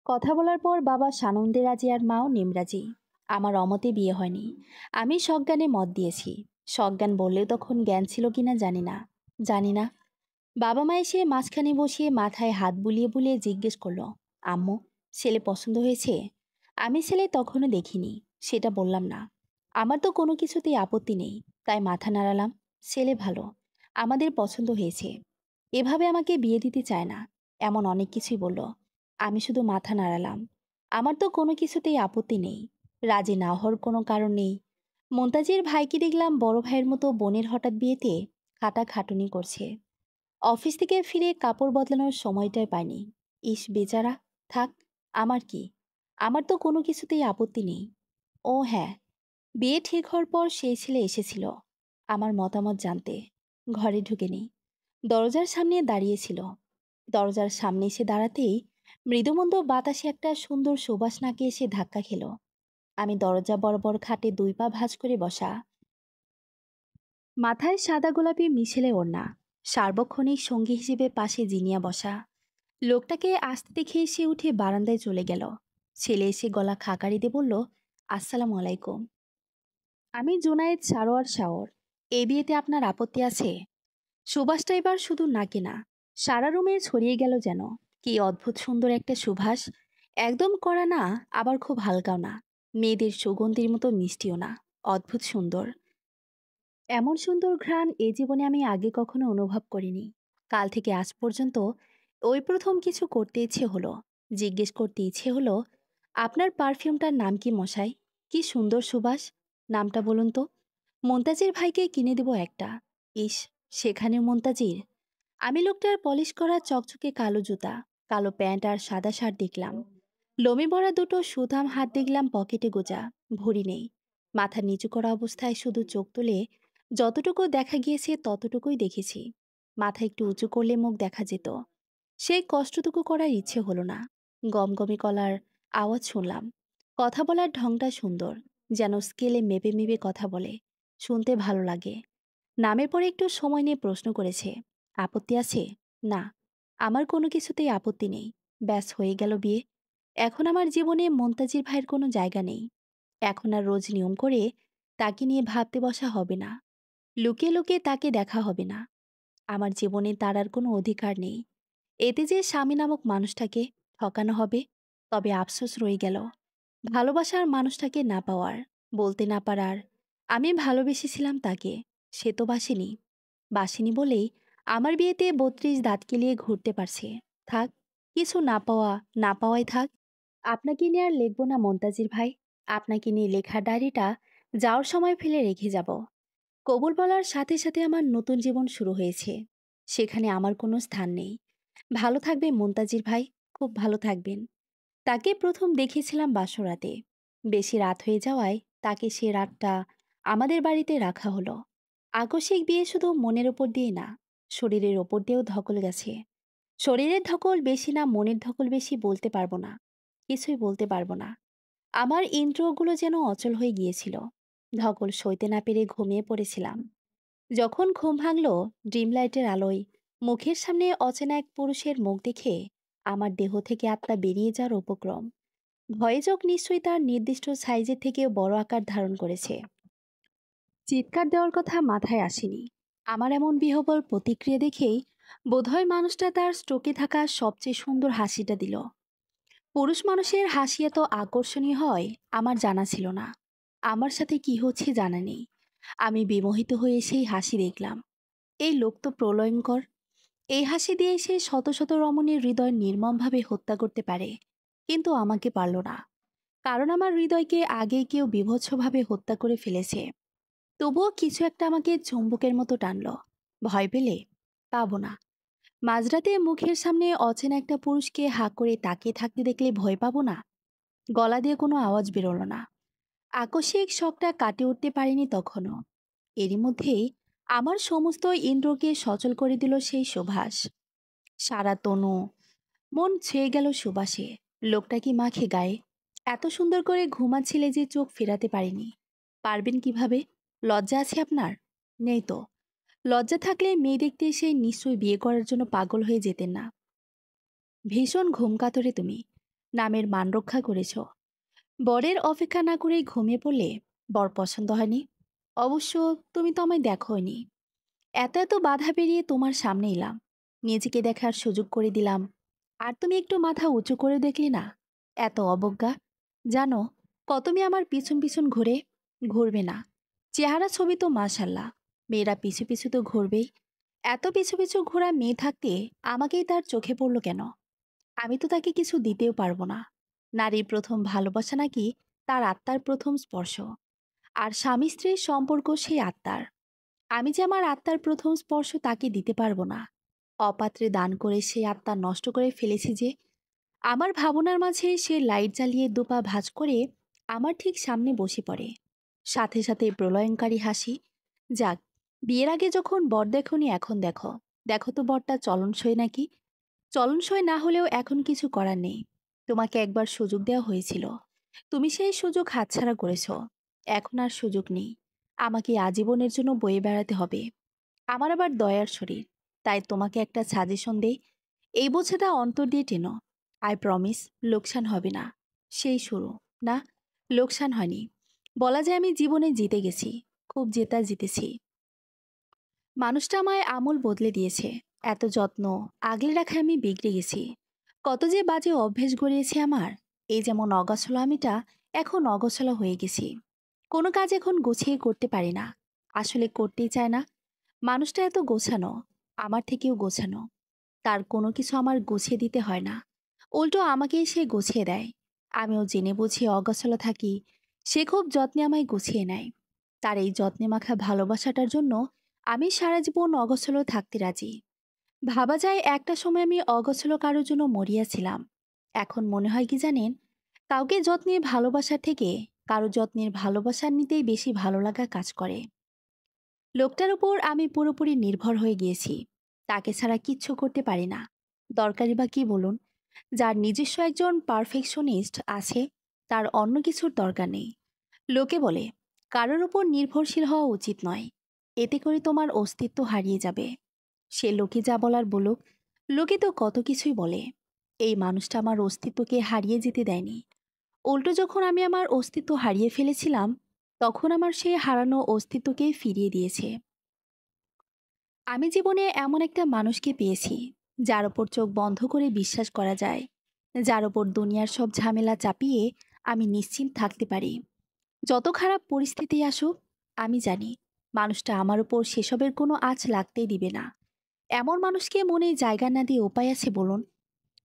Speaker 1: কথা বলার পর বাবা সানন্দে রাজি আর মাও নিমরাজি। আমার অমতে বিয়ে হয়নি। আমি সজ্ঞানে মত দিয়েছি। সজ্ঞান বললেও তখন জ্ঞান ছিল কিনা জানি না। জানি না। বাবা মা এসে মাঝখানে বসিয়ে মাথায় হাত বুলিয়ে বুলিয়ে জিজ্ঞেস করলো, আম্মু, ছেলে পছন্দ হয়েছে? আমি ছেলে তখনও দেখিনি। সেটা বললাম না। আমার তো কোনো কিছুতেই আপত্তি নেই। তাই মাথা নাড়ালাম। ছেলে ভালো। আমাদের পছন্দ হয়েছে। এভাবে আমাকে বিয়ে দিতে চায় না। এমন অনেক কিছুই বলল। আমি শুধু মাথা নাড়ালাম। আমার তো কোনো কিছুতেই আপত্তি নেই। রাজি না হওয়ার কোনো কারণ নেই। মন্তাজের ভাইকে দেখলাম বড় ভাইয়ের মতো বোনের হঠাৎ বিয়েতে খাটাখাটুনি করছে। অফিস থেকে ফিরে কাপড় বদলানোর সময়টাই পায়নি। ইস বেচারা। থাক, আমার কি? আমার তো কোনো কিছুতেই আপত্তি নেই। ও হ্যাঁ, বিয়ে ঠিক হওয়ার পর সেই ছেলে এসেছিল আমার মতামত জানতে। ঘরে ঢুকেনি। দরজার সামনে দাঁড়িয়েছিল। দরজার সামনে এসে দাঁড়াতেই মৃদুমন্দ বাতাসে একটা সুন্দর সুবাস নাকে এসে ধাক্কা খেল। আমি দরজা বরাবর খাটে ২ পা ভাঁজ করে বসা। মাথায় সাদা গোলাপি মিশেলে ওড়না। সার্বক্ষণিক সঙ্গী হিসেবে পাশে জিনিয়া বসা। লোকটাকে আসতে দেখে সে উঠে বারান্দায় চলে গেল। ছেলে এসে গলা খাকারি দিয়ে বলল, আসসালামু আলাইকুম। আমি জুনায়েদ সারোয়ার শাওর। এই বিয়েতে আপনার আপত্তি আছে? সুবাসটা এবার শুধু নাকে না, সারা রুমে ছড়িয়ে গেল যেন। কি অদ্ভুত সুন্দর একটা সুবাস। একদম কড়া না, আবার খুব হালকাও না। মেয়েদের সুগন্ধির মতো মিষ্টিও না। অদ্ভুত সুন্দর। এমন সুন্দর ঘ্রাণ এ জীবনে আমি আগে কখনো অনুভব করিনি। কাল থেকে আজ পর্যন্ত ওই প্রথম কিছু করতে ইচ্ছে হলো। জিজ্ঞেস করতে ইচ্ছে হলো, আপনার পারফিউমটার নাম কি মশাই? কি সুন্দর সুবাস। নামটা বলুন তো। মন্তাজের ভাইকে কিনে দেব একটা। ইস, সেখানে মন্তাজির। আমি লোকটার পলিশ করা চকচকে কালো জুতা, কালো প্যান্ট আর সাদা শার্ট দেখলাম। লোমে ভরা দুটো সুতাম হাত দেখলাম পকেটে গোজা। ভরি নেই। মাথা নিচু করা অবস্থায় শুধু চোখ তুলে যতটুকু দেখা গিয়েছে ততটুকুই দেখেছি। মাথা একটু উঁচু করলে মুখ দেখা যেত। সেই কষ্টটুকু করার ইচ্ছে হলো না। গমগমে গলার আওয়াজ শুনলাম। কথা বলার ঢংটা সুন্দর। যেন স্কেলে মেপে মেপে কথা বলে। শুনতে ভালো লাগে। নামের পরে একটু সময় নিয়ে প্রশ্ন করেছে, আপত্তি আছে? না, আমার কোনো কিছুতেই আপত্তি নেই। ব্যাস হয়ে গেল বিয়ে। এখন আমার জীবনে মন্তাজির ভাইয়ের কোনো জায়গা নেই। এখন আর রোজ নিয়ম করে তাকে নিয়ে ভাবতে বসা হবে না। লুকিয়ে লুকিয়ে তাকে দেখা হবে না। আমার জীবনে তার আর কোনো অধিকার নেই। এতে যে স্বামী নামক মানুষটাকে ঠকানো হবে, তবে আফসোস রয়ে গেল ভালোবাসার মানুষটাকে না পাওয়ার, বলতে না পারার। আমি ভালোবেসেছিলাম তাকে, সে তো বাসেনি। বাসেনি বলেই আমার বিয়েতে ৩২ দাঁত কেলিয়ে ঘুরতে পারছে। থাক, কিছু না পাওয়া না পাওয়াই থাক। আপনাকে নিয়ে আর লিখব না মন্তাজির ভাই। আপনাকে নিয়ে লেখা ডায়েরিটা যাওয়ার সময় ফেলে রেখে যাব। কবুল বলার সাথে সাথে আমার নতুন জীবন শুরু হয়েছে। সেখানে আমার কোনো স্থান নেই। ভালো থাকবে মন্তাজির ভাই, খুব ভালো থাকবেন। তাকে প্রথম দেখেছিলাম বাসরাতে। বেশি রাত হয়ে যাওয়ায় তাকে সে রাতটা আমাদের বাড়িতে রাখা হলো। আকস্মিক বিয়ে শুধু মনের ওপর দিয়ে না, শরীরের ওপর দিয়েও ধকল গেছে। শরীরের ধকল বেশি না মনের ধকল বেশি বলতে পারবো না। কিছুই বলতে পারবো না। আমার ইন্দ্রিয়গুলো যেন অচল হয়ে গিয়েছিল। ধকল সইতে না পেরে ঘুমিয়ে পড়েছিলাম। যখন ঘুম ভাঙল, ড্রিম লাইটের আলোয় মুখের সামনে অচেনা এক পুরুষের মুখ দেখে আমার দেহ থেকে আত্মা বেরিয়ে যাওয়ার উপক্রম। ভয়ে চোখ নিশ্চয়ই তার নির্দিষ্ট সাইজের থেকেও বড় আকার ধারণ করেছে। চিৎকার দেওয়ার কথা মাথায় আসেনি। আমার এমন বিহবল প্রতিক্রিয়া দেখেই বোধহয় মানুষটা তার স্ট্রোকে থাকা সবচেয়ে সুন্দর হাসিটা দিল। পুরুষ মানুষের হাসি এত আকর্ষণীয় হয় আমার জানা ছিল না। আমার সাথে কি হচ্ছে জানা নেই। আমি বিমোহিত হয়ে সেই হাসি দেখলাম। এই লোক তো প্রলয়ঙ্কর। এই হাসি দিয়ে সে শত শত রমণীর হৃদয় নির্মমভাবে হত্যা করতে পারে, কিন্তু আমাকে পারল না। কারণ আমার হৃদয়কে আগে কেউ বীভৎসভাবে হত্যা করে ফেলেছে। তবুও কিছু একটা আমাকে চুম্বকের মতো টানল। ভয় পেলে পাবো না। মাঝরাতে মুখের সামনে অচেনা একটা পুরুষকে হাঁ করে তাকিয়ে থাকতে দেখলে ভয় পাবো না? গলা দিয়ে কোনো আওয়াজ বেরোলো না। আকস্মিক শখটা কাটিয়ে উঠতে পারিনি তখনও। এরই মধ্যেই আমার সমস্ত ইন্দ্রকে সচল করে দিল সেই সুবাস। সারা তনু মন ছুঁয়ে গেল সুবাসে। লোকটা কি মাখে গায়ে? এত সুন্দর করে ঘুমাচ্ছিলে যে চোখ ফেরাতে পারিনি। পারবেন কিভাবে? লজ্জা আছে আপনার? নেই তো। লজ্জা থাকলে মেয়ে দেখতে এসে নিশ্চয়ই বিয়ে করার জন্য পাগল হয়ে যেতেন না। ভীষণ ঘুমকাতরে তুমি। নামের মান রক্ষা করেছ। বরের অপেক্ষা না করেই ঘুমিয়ে পড়লে? বর পছন্দ হয়নি? অবশ্য তুমি তো আমায় দেখোইনি। এত এত বাধা পেরিয়ে তোমার সামনে এলাম। নিজেকে দেখার সুযোগ করে দিলাম। আর তুমি একটু মাথা উঁচু করে দেখলে না? এত অবজ্ঞা! জানো, কত মেয়ে আমার পিছন পিছন ঘুরে? ঘুরবে না। চেহারা ছবি তো মাশাল্লাহ। মেয়েরা পিছু পিছু তো ঘুরবেই। এত পিছু পিছু ঘোরা মেয়ে থাকতে আমাকেই তার চোখে পড়ল কেন? আমি তো তাকে কিছু দিতেও পারবো না। নারীর প্রথম ভালোবাসা নাকি তার আত্মার প্রথম স্পর্শ। আর স্বামী স্ত্রীর সম্পর্ক সেই আত্মার। আমি যে আমার আত্মার প্রথম স্পর্শ তাকে দিতে পারবো না। অপাত্রে দান করে সেই আত্মা নষ্ট করে ফেলেছি যে। আমার ভাবনার মাঝে সে লাইট জ্বালিয়ে দুপা ভাঁজ করে আমার ঠিক সামনে বসে পড়ে। সাথে সাথে প্রলয়ঙ্কারী হাসি। যাক, বিয়ের আগে যখন বর দেখোনি, এখন দেখো। দেখো তো বরটা চলনসই নাকি? চলনসই না হলেও এখন কিছু করার নেই। তোমাকে একবার সুযোগ দেওয়া হয়েছিল। তুমি সেই সুযোগ হাতছাড়া করেছ। এখন আর সুযোগ নেই। আমাকে আজীবনের জন্য বয়ে বেড়াতে হবে। আমার আবার দয়ার শরীর। তাই তোমাকে একটা সাজেশন দেই। এই বোঝাটা অন্তর দিয়ে টেনো। আই প্রমিস, লোকসান হবে না। সেই শুরু। না, লোকসান হয়নি। বলা যায় আমি জীবনে জিতে গেছি। খুব জেতা জিতেছি। মানুষটা আমায় আমূল বদলে দিয়েছে। এত যত্ন, আগলে রাখায় আমি বিগড়ে গেছি। কত যে বাজে অভ্যেস গড়িয়েছে আমার। এই যেমন অগোছালো আমিটা এখন অগোছালো হয়ে গেছি। কোনো কাজ এখন গুছিয়ে করতে পারি না। আসলে করতেই চায় না। মানুষটা এত গোছানো, আমার থেকেও গোছানো। তার কোনো কিছু আমার গুছিয়ে দিতে হয় না। উল্টো আমাকেই সে গুছিয়ে দেয়। আমিও জেনে বুঝে অগোছালো থাকি। সে খুব যত্নে আমায় গুছিয়ে নেয়। তার এই যত্নে মাখা ভালোবাসাটার জন্য আমি সারা জীবন অগোছালো থাকতে রাজি। ভাবা যায় একটা সময় আমি অগোছালো কারোর জন্য মরিয়াছিলাম। এখন মনে হয় কি জানেন, কাউকে যত্নে ভালোবাসার থেকে কারো যত্নের ভালোবাসার নিতেই বেশি ভালো লাগা কাজ করে। লোকটার উপর আমি পুরোপুরি নির্ভর হয়ে গিয়েছি। তাকে ছাড়া কিচ্ছু করতে পারি না। দরকারি বা কি বলুন? যার নিজস্ব একজন পারফেকশনিস্ট আছে, তার অন্য কিছুর দরকার নেই। লোকে বলে কারোর উপর নির্ভরশীল হওয়া উচিত নয়। এতে করে তোমার অস্তিত্ব হারিয়ে যাবে। সে লোকে যা বলার বলুক, লোকে তো কত কিছুই বলে। এই মানুষটা আমার অস্তিত্বকে হারিয়ে যেতে দেয়নি। উল্টো যখন আমি আমার অস্তিত্ব হারিয়ে ফেলেছিলাম, তখন আমার সেই হারানো অস্তিত্বকে ফিরিয়ে দিয়েছে। আমি জীবনে এমন একটা মানুষকে পেয়েছি, যার ওপর চোখ বন্ধ করে বিশ্বাস করা যায়, যার ওপর দুনিয়ার সব ঝামেলা চাপিয়ে আমি নিশ্চিন্ত থাকতে পারি। যত খারাপ পরিস্থিতি আসুক, আমি জানি মানুষটা আমার উপর সেসবের কোনো আঁচ লাগতেই দিবে না। এমন মানুষকে মনে জায়গা না দিয়ে উপায় আছে বলুন?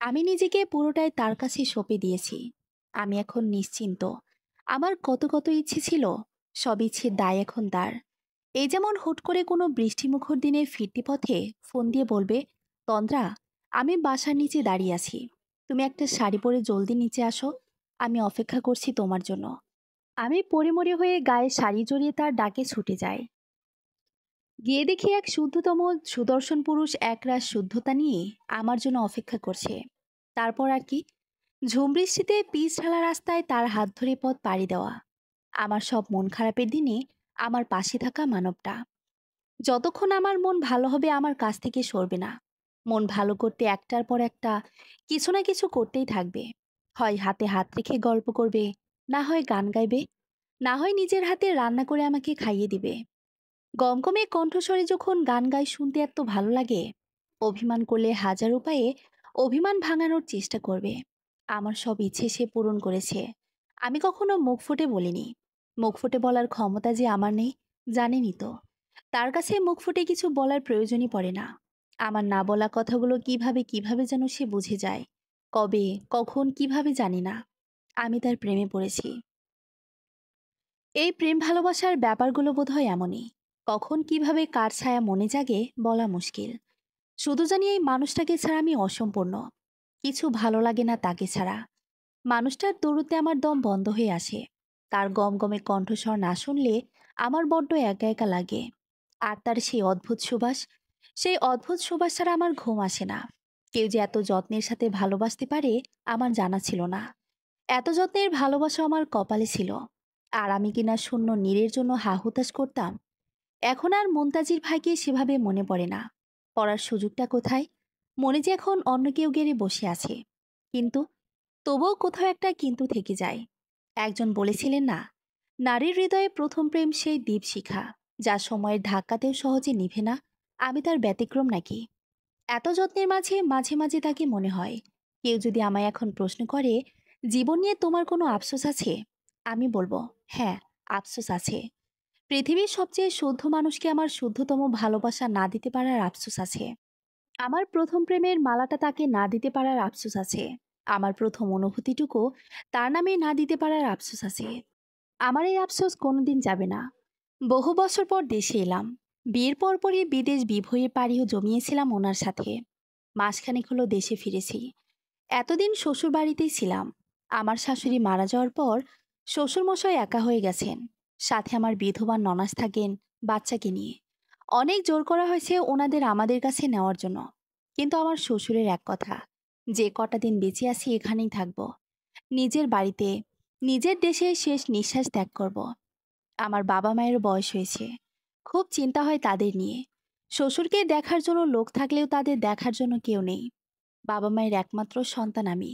Speaker 1: আমি নিজেকে পুরোটাই তার কাছে সঁপে দিয়েছি। আমি এখন নিশ্চিন্ত। আমার কত কত ইচ্ছে ছিল, সব ইচ্ছের দায় এখন তার। এই যেমন হুট করে কোনো বৃষ্টিমুখর দিনে ফিরতি পথে ফোন দিয়ে বলবে, তন্দ্রা, আমি বাসার নিচে দাঁড়িয়ে আছি। তুমি একটা শাড়ি পরে জলদি নিচে আসো। আমি অপেক্ষা করছি তোমার জন্য। আমি পরিমরি হয়ে গায়ে শাড়ি জড়িয়ে তার ডাকে ছুটে যাই। গিয়ে দেখি এক শুদ্ধতম সুদর্শন পুরুষ একরাশ শুদ্ধতা নিয়ে আমার জন্য অপেক্ষা করছে। তারপর আর কি, ঝুমবৃষ্টিতে পিচ ঢালা রাস্তায় তার হাত ধরে পথ পাড়ি দেওয়া। আমার সব মন খারাপের দিনে আমার পাশে থাকা মানবটা। যতক্ষণ আমার মন ভালো হবে আমার কাছ থেকে সরবে না। মন ভালো করতে একটার পর একটা কিছু না কিছু করতেই থাকবে। হয় হাতে হাত রেখে গল্প করবে, না হয় গান গাইবে, না হয় নিজের হাতে রান্না করে আমাকে খাইয়ে দিবে। গমগমে কণ্ঠস্বরে যখন গান গাই শুনতে এত ভালো লাগে, অভিমান করলে হাজার উপায়ে অভিমান ভাঙানোর চেষ্টা করবে। আমার সব ইচ্ছে সে পূরণ করেছে। আমি কখনো মুখ ফুটে বলিনি। মুখ ফুটে বলার ক্ষমতা যে আমার নেই, জানেনই তো। তার কাছে মুখ ফুটে কিছু বলার প্রয়োজনই পড়ে না। আমার না বলা কথাগুলো কিভাবে কিভাবে যেন সে বুঝে যায়। কবে, কখন, কিভাবে জানি না। আমি তার প্রেমে পড়েছি। এই প্রেম ভালোবাসার ব্যাপারগুলো বোধহয় এমনই। কখন কিভাবে কার ছায়া মনে জাগে বলা মুশকিল। শুধু জানি এই মানুষটাকে ছাড়া আমি অসম্পূর্ণ। কিছু ভালো লাগে না তাকে ছাড়া। মানুষটার দৌড়তে আমার দম বন্ধ হয়ে আসে। তার গমগমে কণ্ঠস্বর না শুনলে আমার বড্ড একা একা লাগে। আর তার সেই অদ্ভুত সুবাস, সেই অদ্ভুত সুবাস ছাড়া আমার ঘুম আসে না। কেউ যে এত যত্নের সাথে ভালোবাসতে পারে আমার জানা ছিল না। এত যত্নের ভালোবাসা আমার কপালে ছিল। আর আমি কিনা শূন্য নীরের জন্য হা হুতাশ করতাম। এখন আর মুনতাজির ভাইকে সেভাবে মনে পড়ে না। পড়ার সুযোগটা কোথায়? মনে যে এখন অন্য কেউ গেড়ে বসে আছে। কিন্তু তবুও কোথাও একটা কিন্তু থেকে যায়। একজন বলেছিলেন না, নারীর হৃদয়ে প্রথম প্রেম সেই দীপশিখা, যা সময়ের ধাক্কাতেও সহজে নিভে না। আমি তার ব্যতিক্রম নাকি? এত যত্নের মাঝে মাঝে মাঝে তাকে মনে হয়, কেউ যদি আমায় এখন প্রশ্ন করে, জীবন নিয়ে তোমার কোনো আফসোস আছে? আমি বলবো, হ্যাঁ, আফসোস আছে। পৃথিবীর সবচেয়ে শুদ্ধ মানুষকে আমার শুদ্ধতম ভালোবাসা না দিতে পারার আফসোস আছে। আমার প্রথম প্রেমের মালাটা তাকে না দিতে পারার আফসোস আছে। আমার প্রথম অনুভূতিটুকু তার নামে না দিতে পারার আফসোস আছে। আমার এই আফসোস কোনোদিন যাবে না। বহু বছর পর দেশে এলাম। বিয়ের পরপরই বিদেশ বিভয়ে পাড়িও জমিয়েছিলাম ওনার সাথে। মাসখানেক হলো দেশে ফিরেছি। এতদিন শ্বশুর বাড়িতেই ছিলাম। আমার শাশুড়ি মারা যাওয়ার পর শ্বশুরমশাই একা হয়ে গেছেন। সাথে আমার বিধবা ননাস থাকেন বাচ্চাকে নিয়ে। অনেক জোর করা হয়েছে ওনাদের আমাদের কাছে নেওয়ার জন্য। কিন্তু আমার শ্বশুরের এক কথা, যে কটা দিন বেঁচে আছি এখানেই থাকবো। নিজের বাড়িতে, নিজের দেশে শেষ নিঃশ্বাস ত্যাগ করব। আমার বাবা মায়ের বয়স হয়েছে। খুব চিন্তা হয় তাদের নিয়ে। শ্বশুরকে দেখার জন্য লোক থাকলেও তাদের দেখার জন্য কেউ নেই। বাবা মায়ের একমাত্র সন্তান আমি।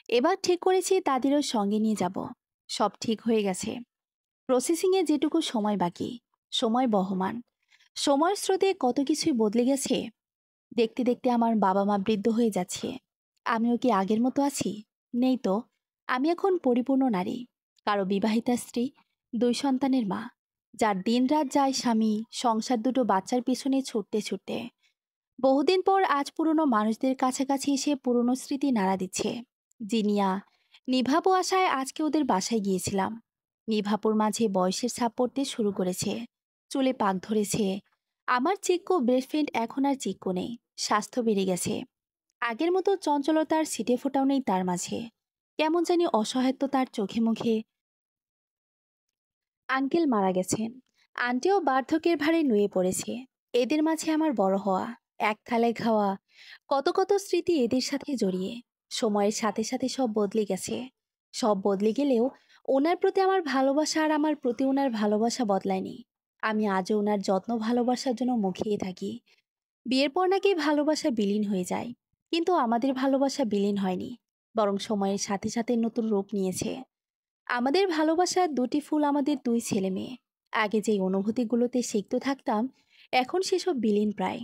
Speaker 1: এবার ঠিক করেছি তাদেরও সঙ্গে নিয়ে যাব। সব ঠিক হয়ে গেছে। প্রসেসিংয়ে যেটুকু সময় বাকি, সময় বহমান। সময়ের স্রোতে কত কিছুই বদলে গেছে। দেখতে দেখতে আমার বাবা মা বৃদ্ধ হয়ে যাচ্ছে। আমিও কি আগের মতো আছি? নেই তো। আমি এখন পরিপূর্ণ নারী, কারো বিবাহিতা স্ত্রী, 2 সন্তানের মা, যার দিনরাত যায় স্বামী, সংসার, দুটো বাচ্চার পিছনে ছুটতে ছুটতে। বহুদিন পর আজ পুরনো মানুষদের কাছাকাছি এসে পুরনো স্মৃতি নাড়া দিচ্ছে। জিনিয়া, নিভাবু আশায় আজকে ওদের বাসায় গিয়েছিলাম। নিভাপুর মাঝে বয়সের ছাপ পড়তে শুরু করেছে। চুলে পাক ধরেছে। আমার চিক্কো বেস্টফ্রেন্ড এখন আর চিক্কো নেই। স্বাস্থ্য বেড়ে গেছে। আগের মতো চঞ্চলতার ছিটে ফোটাও নেই তার মাঝে। কেমন জানি অসহায়ত্ব তার চোখে মুখে। আঙ্কেল মারা গেছেন। আন্টিও বার্ধক্যের ভারে নুয়ে পড়েছে। এদের মাঝে আমার বড় হওয়া, এক থালায় খাওয়া, কত কত স্মৃতি এদের সাথে জড়িয়ে। সময়ের সাথে সাথে সব বদলে গেছে। সব বদলে গেলেও ওনার প্রতি আমার ভালোবাসা আর আমার প্রতি ওনার ভালোবাসা বদলায়নি। আমি আজও ওনার যত্ন ভালোবাসার জন্য মুখিয়ে থাকি। বিয়ের পর নাকি ভালোবাসা বিলীন হয়ে যায়, কিন্তু আমাদের ভালোবাসা বিলীন হয়নি, বরং সময়ের সাথে সাথে নতুন রূপ নিয়েছে। আমাদের ভালোবাসার দুটি ফুল, আমাদের 2 ছেলে মেয়ে। আগে যেই অনুভূতিগুলোতে সিক্ত থাকতাম, এখন সেসব বিলীন প্রায়।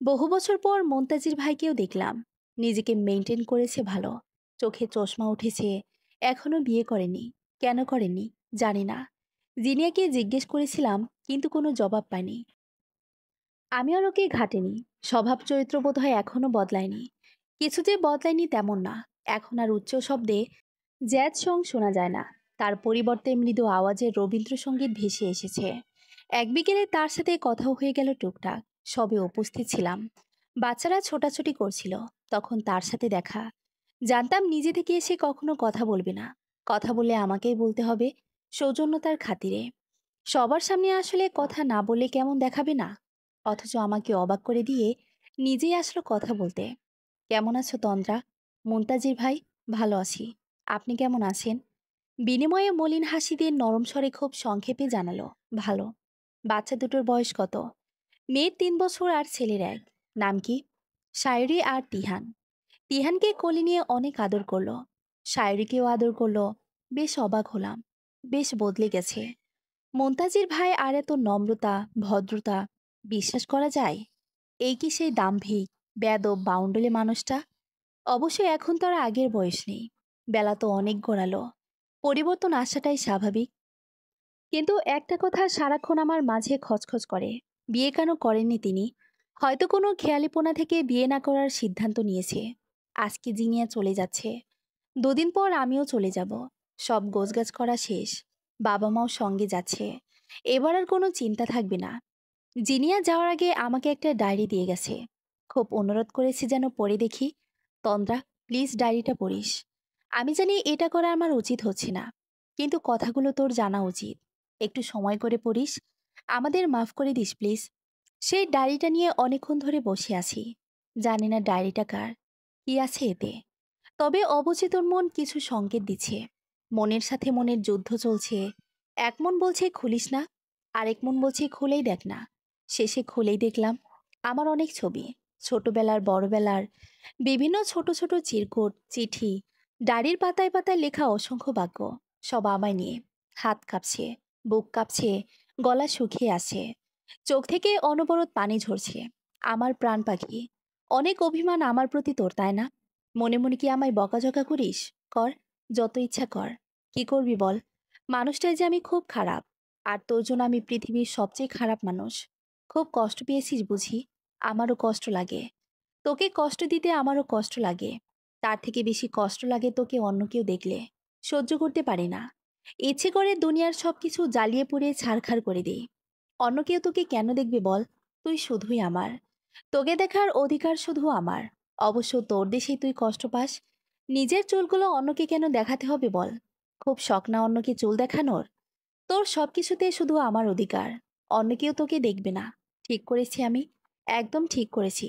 Speaker 1: বহু বছর পর মন্তাজির ভাইকেও দেখলাম। নিজেকে মেনটেন করেছে ভালো। চোখে চশমা উঠেছে। এখনো বিয়ে করেনি। কেন করেনি জানি না। জিনিয়াকে জিজ্ঞেস করেছিলাম, কিন্তু কোনো জবাব পাইনি। আমি আর ওকে ঘাটেনি। স্বভাব চরিত্র বোধহয় এখনো বদলায়নি। কিছু যে বদলায়নি তেমন না। এখন আর উচ্চ শব্দে জ্যাজ সং শোনা যায় না। তার পরিবর্তে মৃদু আওয়াজের রবীন্দ্রসঙ্গীত ভেসে এসেছে। এক বিকেলে তার সাথে কথাও হয়ে গেল টুকটাক। সবে উপস্থিত ছিলাম। বাচ্চারা ছোটাছুটি করছিল। তখন তার সাথে দেখা। জানতাম নিজে থেকে এসে কখনো কথা বলবে না। কথা বললে আমাকেই বলতে হবে, সৌজন্যতার খাতিরে। সবার সামনে আসলে কথা না বললে কেমন দেখাবে না? অথচ আমাকে অবাক করে দিয়ে নিজেই আসলো কথা বলতে। কেমন আছো তন্দ্রা? মুনতাজির ভাই, ভালো আছি। আপনি কেমন আছেন? বিনিময়ে মলিন হাসি দিয়ে নরম স্বরে খুব সংক্ষেপে জানালো, ভালো। বাচ্চা দুটোর বয়স কত? মেয়ের ৩ বছর আর ছেলের এক। নাম কি? সায়রি আর তিহান। তিহানকে কোলে নিয়ে অনেক আদর করলো, সায়রিকেও আদর করলো। বেশ অবাক হলাম, বেশ বদলে গেছে। মন্তাজির ভাই আর এত নম্রতা, ভদ্রতা, বিশ্বাস করা যায়? এই কি সেই দাম্ভিক, বেয়াদব, বাউন্ডুলে মানুষটা? অবশ্যই এখন তো আর আগের বয়স নেই, বেলা তো অনেক গড়ালো, পরিবর্তন আসাটাই স্বাভাবিক। কিন্তু একটা কথা সারাক্ষণ আমার মাঝে খচখচ করে, বিয়ে কেন করেননি তিনি? হয়তো কোনো খেয়ালিপোনা থেকে বিয়ে না করার সিদ্ধান্ত নিয়েছে। আজকে জিনিয়া চলে যাচ্ছে, দুদিন পর আমিও চলে যাব। সব গোছগাছ করা শেষ, বাবা মাও সঙ্গে যাচ্ছে। এবার আর কোনো চিন্তা থাকবে না। জিনিয়া যাওয়ার আগে আমাকে একটা ডায়েরি দিয়ে গেছে, খুব অনুরোধ করেছি যেন পড়ে দেখি। তন্দ্রা, প্লিজ ডায়েরিটা পড়িস। আমি জানি এটা করা আমার উচিত হচ্ছে না, কিন্তু কথাগুলো তোর জানা উচিত। একটু সময় করে পড়িস, আমাদের মাফ করে দিস প্লিজ। সেই ডায়েরিটা নিয়ে অনেকক্ষণ ধরে বসে আছি। জানি না ডায়েরিটা কার, কি আছে এতে। তবে অবচেতন মন কিছু সংকেত দিচ্ছে। মনের সাথে মনের যুদ্ধ চলছে। এক মন বলছে খুলিস না, আরেক মন বলছে খুলেই দেখ না। শেষে খুলেই দেখলাম আমার অনেক ছবি, ছোটবেলার, বড়বেলার, বিভিন্ন ছোট ছোট চিরকুট, চিঠি, ডায়েরির পাতায় পাতায় লেখা অসংখ্য বাক্য, সব আমায় নিয়ে। হাত কাঁপছে, বুক কাঁপছে, গলা শুকিয়ে আছে, চোখ থেকে অনবরত পানি ঝরছে। আমার প্রাণ পাখি, অনেক অভিমান আমার প্রতি তোর, তাই না? মনে মনে কি আমায় বকাঝকা করিস? কর, যত ইচ্ছা কর। কি করবি বল? মানুষটাই যে আমি খুব খারাপ, আর তোর জন্য আমি পৃথিবীর সবচেয়ে খারাপ মানুষ। খুব কষ্ট পেয়েছিস বুঝি? আমারও কষ্ট লাগে। তোকে কষ্ট দিতে আমারও কষ্ট লাগে। তার থেকে বেশি কষ্ট লাগে তোকে অন্য কেউ দেখলে। সহ্য করতে পারি না। ইচ্ছে করে দুনিয়ার সবকিছু জ্বালিয়ে পুড়িয়ে ছারখার করে দিই। অন্য কেউ তোকে কেন দেখবে বল? তুই শুধুই আমার। তোকে দেখার অধিকার শুধু আমার। অবশ্য তোর দেশেই তুই কষ্ট পাস। নিজের চুলগুলো অন্যকে কেন দেখাতে হবে বল? খুব শখ না অন্যকে চুল দেখানোর? তোর সবকিছুতে শুধু আমার অধিকার, অন্য কেউ তোকে দেখবে না। ঠিক করেছি আমি, একদম ঠিক করেছি।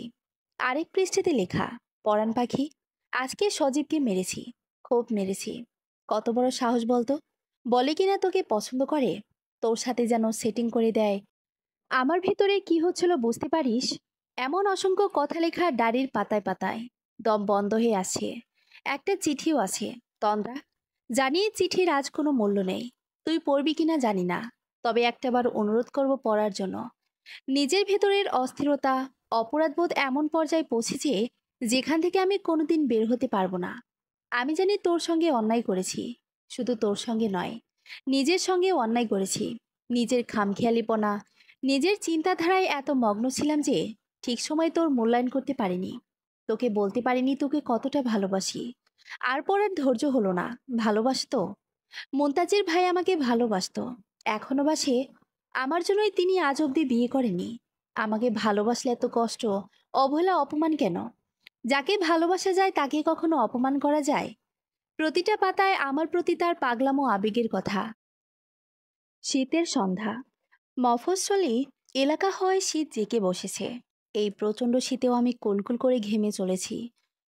Speaker 1: আরেক পৃষ্ঠেতে লেখা, পরাণ পাখি, আজকে সজীবকে মেরেছি, খুব মেরেছি। কত বড় সাহস বলতো? বলে কিনা তোকে পছন্দ করে, তোর সাথে যেন সেটিং করে দেয়। আমার ভেতরে কি হচ্ছিল বুঝতে পারিস? এমন অসংখ্য কথা লেখা ডায়েরির পাতায় পাতায়, দম বন্ধ হয়ে আছে। একটা চিঠিও আছে, তন্দ্রা। জানি এই চিঠির আজ কোনো মূল্য নেই, তুই পড়বি কিনা জানি না। তবে একটাবার অনুরোধ করব পড়ার জন্য। নিজের ভেতরের অস্থিরতা, অপরাধবোধ এমন পর্যায়ে পৌঁছেছে যেখান থেকে আমি কোনোদিন বের হতে পারবো না। আমি জানি তোর সঙ্গে অন্যায় করেছি, শুধু তোর সঙ্গে নয়, নিজের সঙ্গেও অন্যায় করেছি। নিজের খামখেয়ালিপনা, নিজের চিন্তাধারায় এত মগ্ন ছিলাম যে ঠিক সময় তোর মূল্যায়ন করতে পারিনি। তোকে বলতে পারিনি তোকে কতটা ভালোবাসি। আর পড়ার ধৈর্য হলো না। ভালোবাসতো, মুনতাজির ভাই আমাকে ভালোবাসতো, এখনো বাসে। আমার জন্যই তিনি আজ অব্দি বিয়ে করেনি। আমাকে ভালোবাসলে এত কষ্ট, অবহেলা, অপমান কেন? যাকে ভালোবাসা যায় তাকে কখনো অপমান করা যায়? প্রতিটা পাতায় আমার প্রতি তার পাগলামো আবেগের কথা। শীতের সন্ধ্যা, মফস্বলী এলাকা হয় শীত জেঁকে বসেছে। এই প্রচণ্ড শীতেও আমি কুলকুল করে ঘেমে চলেছি।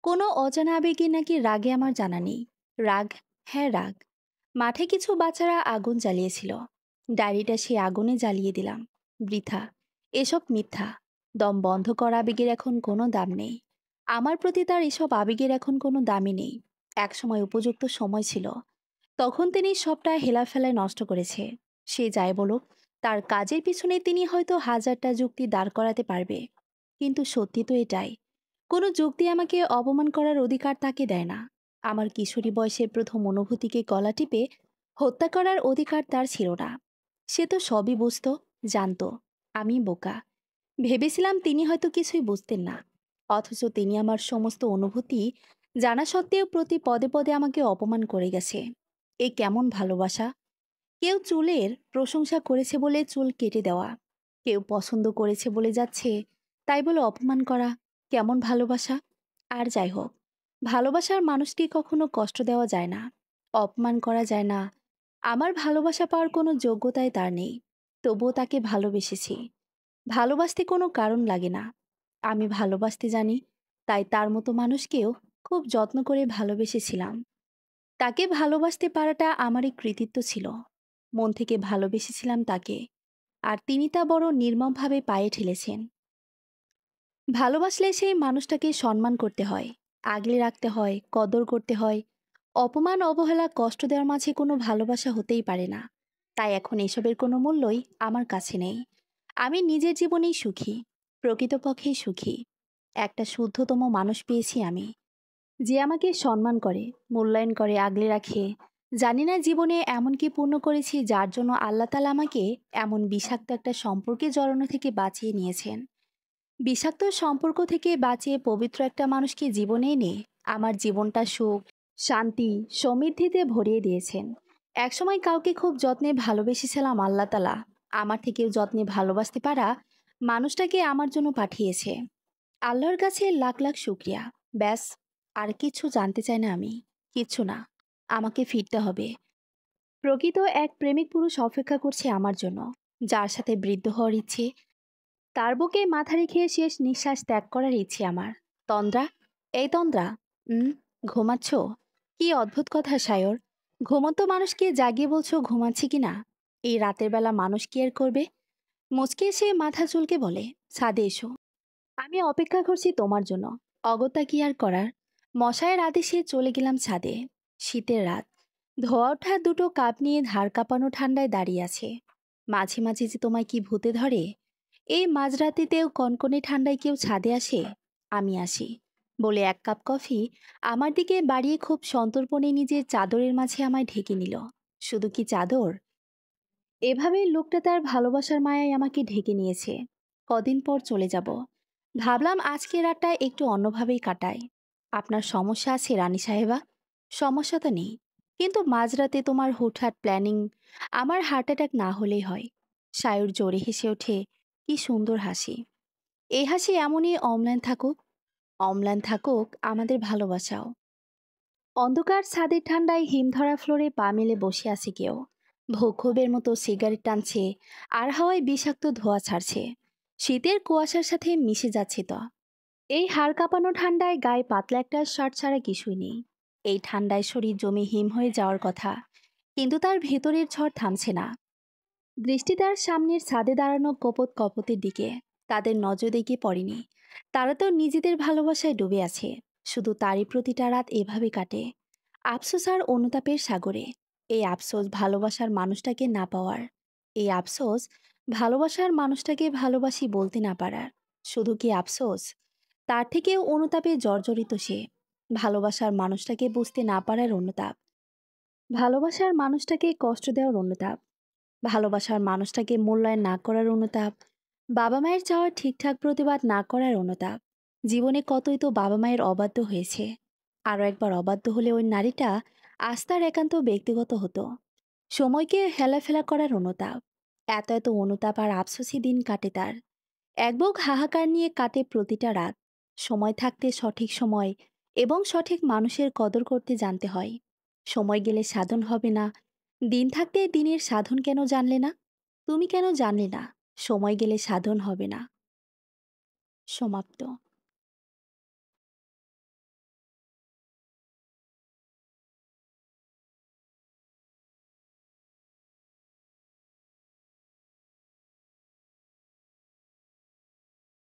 Speaker 1: কোনো অজানা আবেগে নাকি রাগে আমার জানা নেই। রাগ, হ্যাঁ রাগ। মাঠে কিছু বাচ্চারা আগুন জ্বালিয়েছিল, ডায়েরিটা সে আগুনে জ্বালিয়ে দিলাম। বৃথা, এসব মিথ্যা। দম বন্ধ করা আবেগের এখন কোনো দাম নেই। আমার প্রতি তার এসব আবেগের এখন কোনো দামই নেই। একসময় উপযুক্ত সময় ছিল, তখন তিনি সবটা হেলাফেলায় নষ্ট করেছে। সে যাই বলুক, তার কাজের পিছনে তিনি হয়তো হাজারটা যুক্তি দাঁড় করাতে পারবে, কিন্তু সত্যি তো এটাই, কোনো যুক্তি আমাকে অপমান করার অধিকার তাকে দেয় না। আমার কিশোরী বয়সে প্রথম অনুভূতিকে গলা টিপে হত্যা করার অধিকার তার ছিল না। সে তো সবই বুঝতো, জানতো। আমি বোকা, ভেবেছিলাম তিনি হয়তো কিছুই বুঝতেন না। অথচ তিনি আমার সমস্ত অনুভূতি জানা সত্ত্বেও প্রতি পদে পদে আমাকে অপমান করে গেছে। এ কেমন ভালোবাসা? কেউ চুলের প্রশংসা করেছে বলে চুল কেটে দেওয়া, কেউ পছন্দ করেছে বলে যাচ্ছে তাই বলে অপমান করা। কেমন ভালোবাসা? আর যাই হোক, ভালোবাসার মানুষকে কখনো কষ্ট দেওয়া যায় না, অপমান করা যায় না। আমার ভালোবাসা পাওয়ার কোনো যোগ্যতাই তার নেই, তবুও তাকে ভালোবেসেছি। ভালোবাসতে কোনো কারণ লাগে না, আমি ভালোবাসতে জানি। তাই তার মতো মানুষকেও খুব যত্ন করে ভালোবেসেছিলাম। তাকে ভালোবাসতে পারাটা আমারই কৃতিত্ব ছিল। মন থেকে ভালোবেসেছিলাম তাকে। আর তিনি তা বড় নির্মমভাবে পায়ে ঠেলেছেন। ভালোবাসলে সেই মানুষটাকে সম্মান করতে হয়, আগলে রাখতে হয়, কদর করতে হয়। অপমান, অবহেলা, কষ্ট দেওয়ার মাঝে কোনো ভালোবাসা হতেই পারে না। তাই এখন এসবের কোনো মূল্যই আমার কাছে নেই। আমি নিজের জীবনেই সুখী, প্রকৃতপক্ষেই সুখী। একটা শুদ্ধতম মানুষ পেয়েছি আমি, যে আমাকে সম্মান করে, মূল্যায়ন করে, আগলে রাখে। জানি না জীবনে এমন কি পূর্ণ করেছি যার জন্য আল্লাহ তালা আমাকে এমন বিষাক্ত একটা সম্পর্কে জড়ানো থেকে বাঁচিয়ে নিয়েছেন। বিষাক্ত সম্পর্ক থেকে বাঁচিয়ে পবিত্র একটা মানুষকে জীবনে এনে আমার জীবনটা সুখ, শান্তি, সমৃদ্ধিতে ভরিয়ে দিয়েছেন। একসময় কাউকে খুব যত্নে ভালোবেসেছিলাম, আল্লাহ তালা আমার থেকেও যত্নে ভালোবাসতে পারা মানুষটাকে আমার জন্য পাঠিয়েছে। আল্লাহর কাছে লাখ লাখ শুক্রিয়া। ব্যাস, আর কিছু জানতে চাই না আমি। কিচ্ছু না। আমাকে ফিরতে হবে। প্রকৃত এক প্রেমিক পুরুষ অপেক্ষা করছে আমার জন্য, যার সাথে বৃদ্ধ হওয়ার ইচ্ছে, তার বুকে মাথা রেখে শেষ নিঃশ্বাস ত্যাগ করার ইচ্ছে আমার। তন্দ্রা, এই তন্দ্রা, হুম, ঘুমাচ্ছ? কি অদ্ভুত কথা সায়র! ঘুমন্ত মানুষকে জাগিয়ে বলছো ঘুমাচ্ছি কিনা? এই রাতের বেলা মানুষ কি আর করবে? মুচকে এসে মাথা চুলকে বলে, ছাদে এসো। আমি অপেক্ষা করছি তোমার জন্য। অগত্যা কি আর করার। মশায়ের আদেশে চলে গেলাম ছাদে। শীতের রাত, ধোয়া ওঠা দুটো কাপ নিয়ে ধার কাঁপানো ঠান্ডায় দাঁড়িয়ে আছে। মাঝে মাঝে যে তোমায় কি ভূতে ধরে। এই মাঝরাতিতেও কনকনে ঠান্ডায় কেউ ছাদে আসে? আমি আসি। বলে এক কাপ কফি আমার দিকে বাড়িয়ে খুব সন্তর্পণে নিজের চাদরের মাঝে আমায় ঢেকে নিল। শুধু কি চাদর, এভাবেই লোকটা তার ভালোবাসার মায়ায় আমাকে ঢেকে নিয়েছে। কদিন পর চলে যাব। ভাবলাম আজকে রাতটা একটু অন্যভাবেই কাটাই। আপনার সমস্যা আছে রানী সাহেবা? সমস্যা তো নেই, কিন্তু মাঝরাতে তোমার হুটহাট প্ল্যানিং, আমার হার্ট অ্যাটাক না হলেই হয়। সায়র জোরে হেসে ওঠে। কি সুন্দর হাসি! এই হাসি এমনই অম্লান থাকুক, অম্লান থাকুক আমাদের ভালোবাসাও। অন্ধকার ছাদের ঠান্ডায় হিমধরা ফ্লোরে পা মেলে বসে আছে কেউ। ভূখুবের মতো সিগারেট টানছে, আর হাওয়ায় বিষাক্ত ধোঁয়া ছাড়ছে। শীতের কুয়াশার সাথে মিশে যাচ্ছে তো। এই হাড় কাঁপানো ঠান্ডায় গায়ে পাতলা একটা শার্ট ছাড়া কিছুই নেই। এই ঠান্ডায় শরীর জমে হিম হয়ে যাওয়ার কথা, কিন্তু তার ভেতরের ঝড় থামছে না। দৃষ্টি তার সামনের ছাদে দাঁড়ানো কপত কপতের দিকে। তাদের নজর দেখে পড়েনি। তারা তো নিজেদের ভালোবাসায় ডুবে আছে। শুধু তারই প্রতিটা রাত এভাবে কাটে, আফসোস আর অনুতাপের সাগরে। এই আফসোস ভালোবাসার মানুষটাকে না পাওয়ার। এই আফসোস ভালোবাসার মানুষটাকে ভালোবাসি বলতে না পারার। শুধু কি আফসোস? তার থেকেও অনুতাপে জর্জরিত সে। ভালোবাসার মানুষটাকে বুঝতে না পারার অনুতাপ, ভালোবাসার মানুষটাকে কষ্ট দেওয়ার অনুতাপ, ভালোবাসার মানুষটাকে মূল্যায়ন না করার অনুতাপ, বাবা মায়ের চাওয়ার ঠিকঠাক প্রতিবাদ না করার অনুতাপ। জীবনে কতই তো বাবা মায়ের অবাধ্য হয়েছে। আরও একবার অবাধ্য হলে ওই নারীটা আজ তার একান্ত ব্যক্তিগত হতো। সময়কে হেলাফেলা করার অনুতাপ। এত এত অনুতাপ আর আফসোসী দিন কাটে তার। এক বুক হাহাকার নিয়ে কাটে প্রতিটা রাত। সময় থাকতে সঠিক সময় এবং সঠিক মানুষের কদর করতে জানতে হয়। সময় গেলে সাধন হবে না। দিন থাকতে দিনের সাধন কেন জানলে না? তুমি কেন জানলে না? সময় গেলে সাধন হবে না। সমাপ্ত।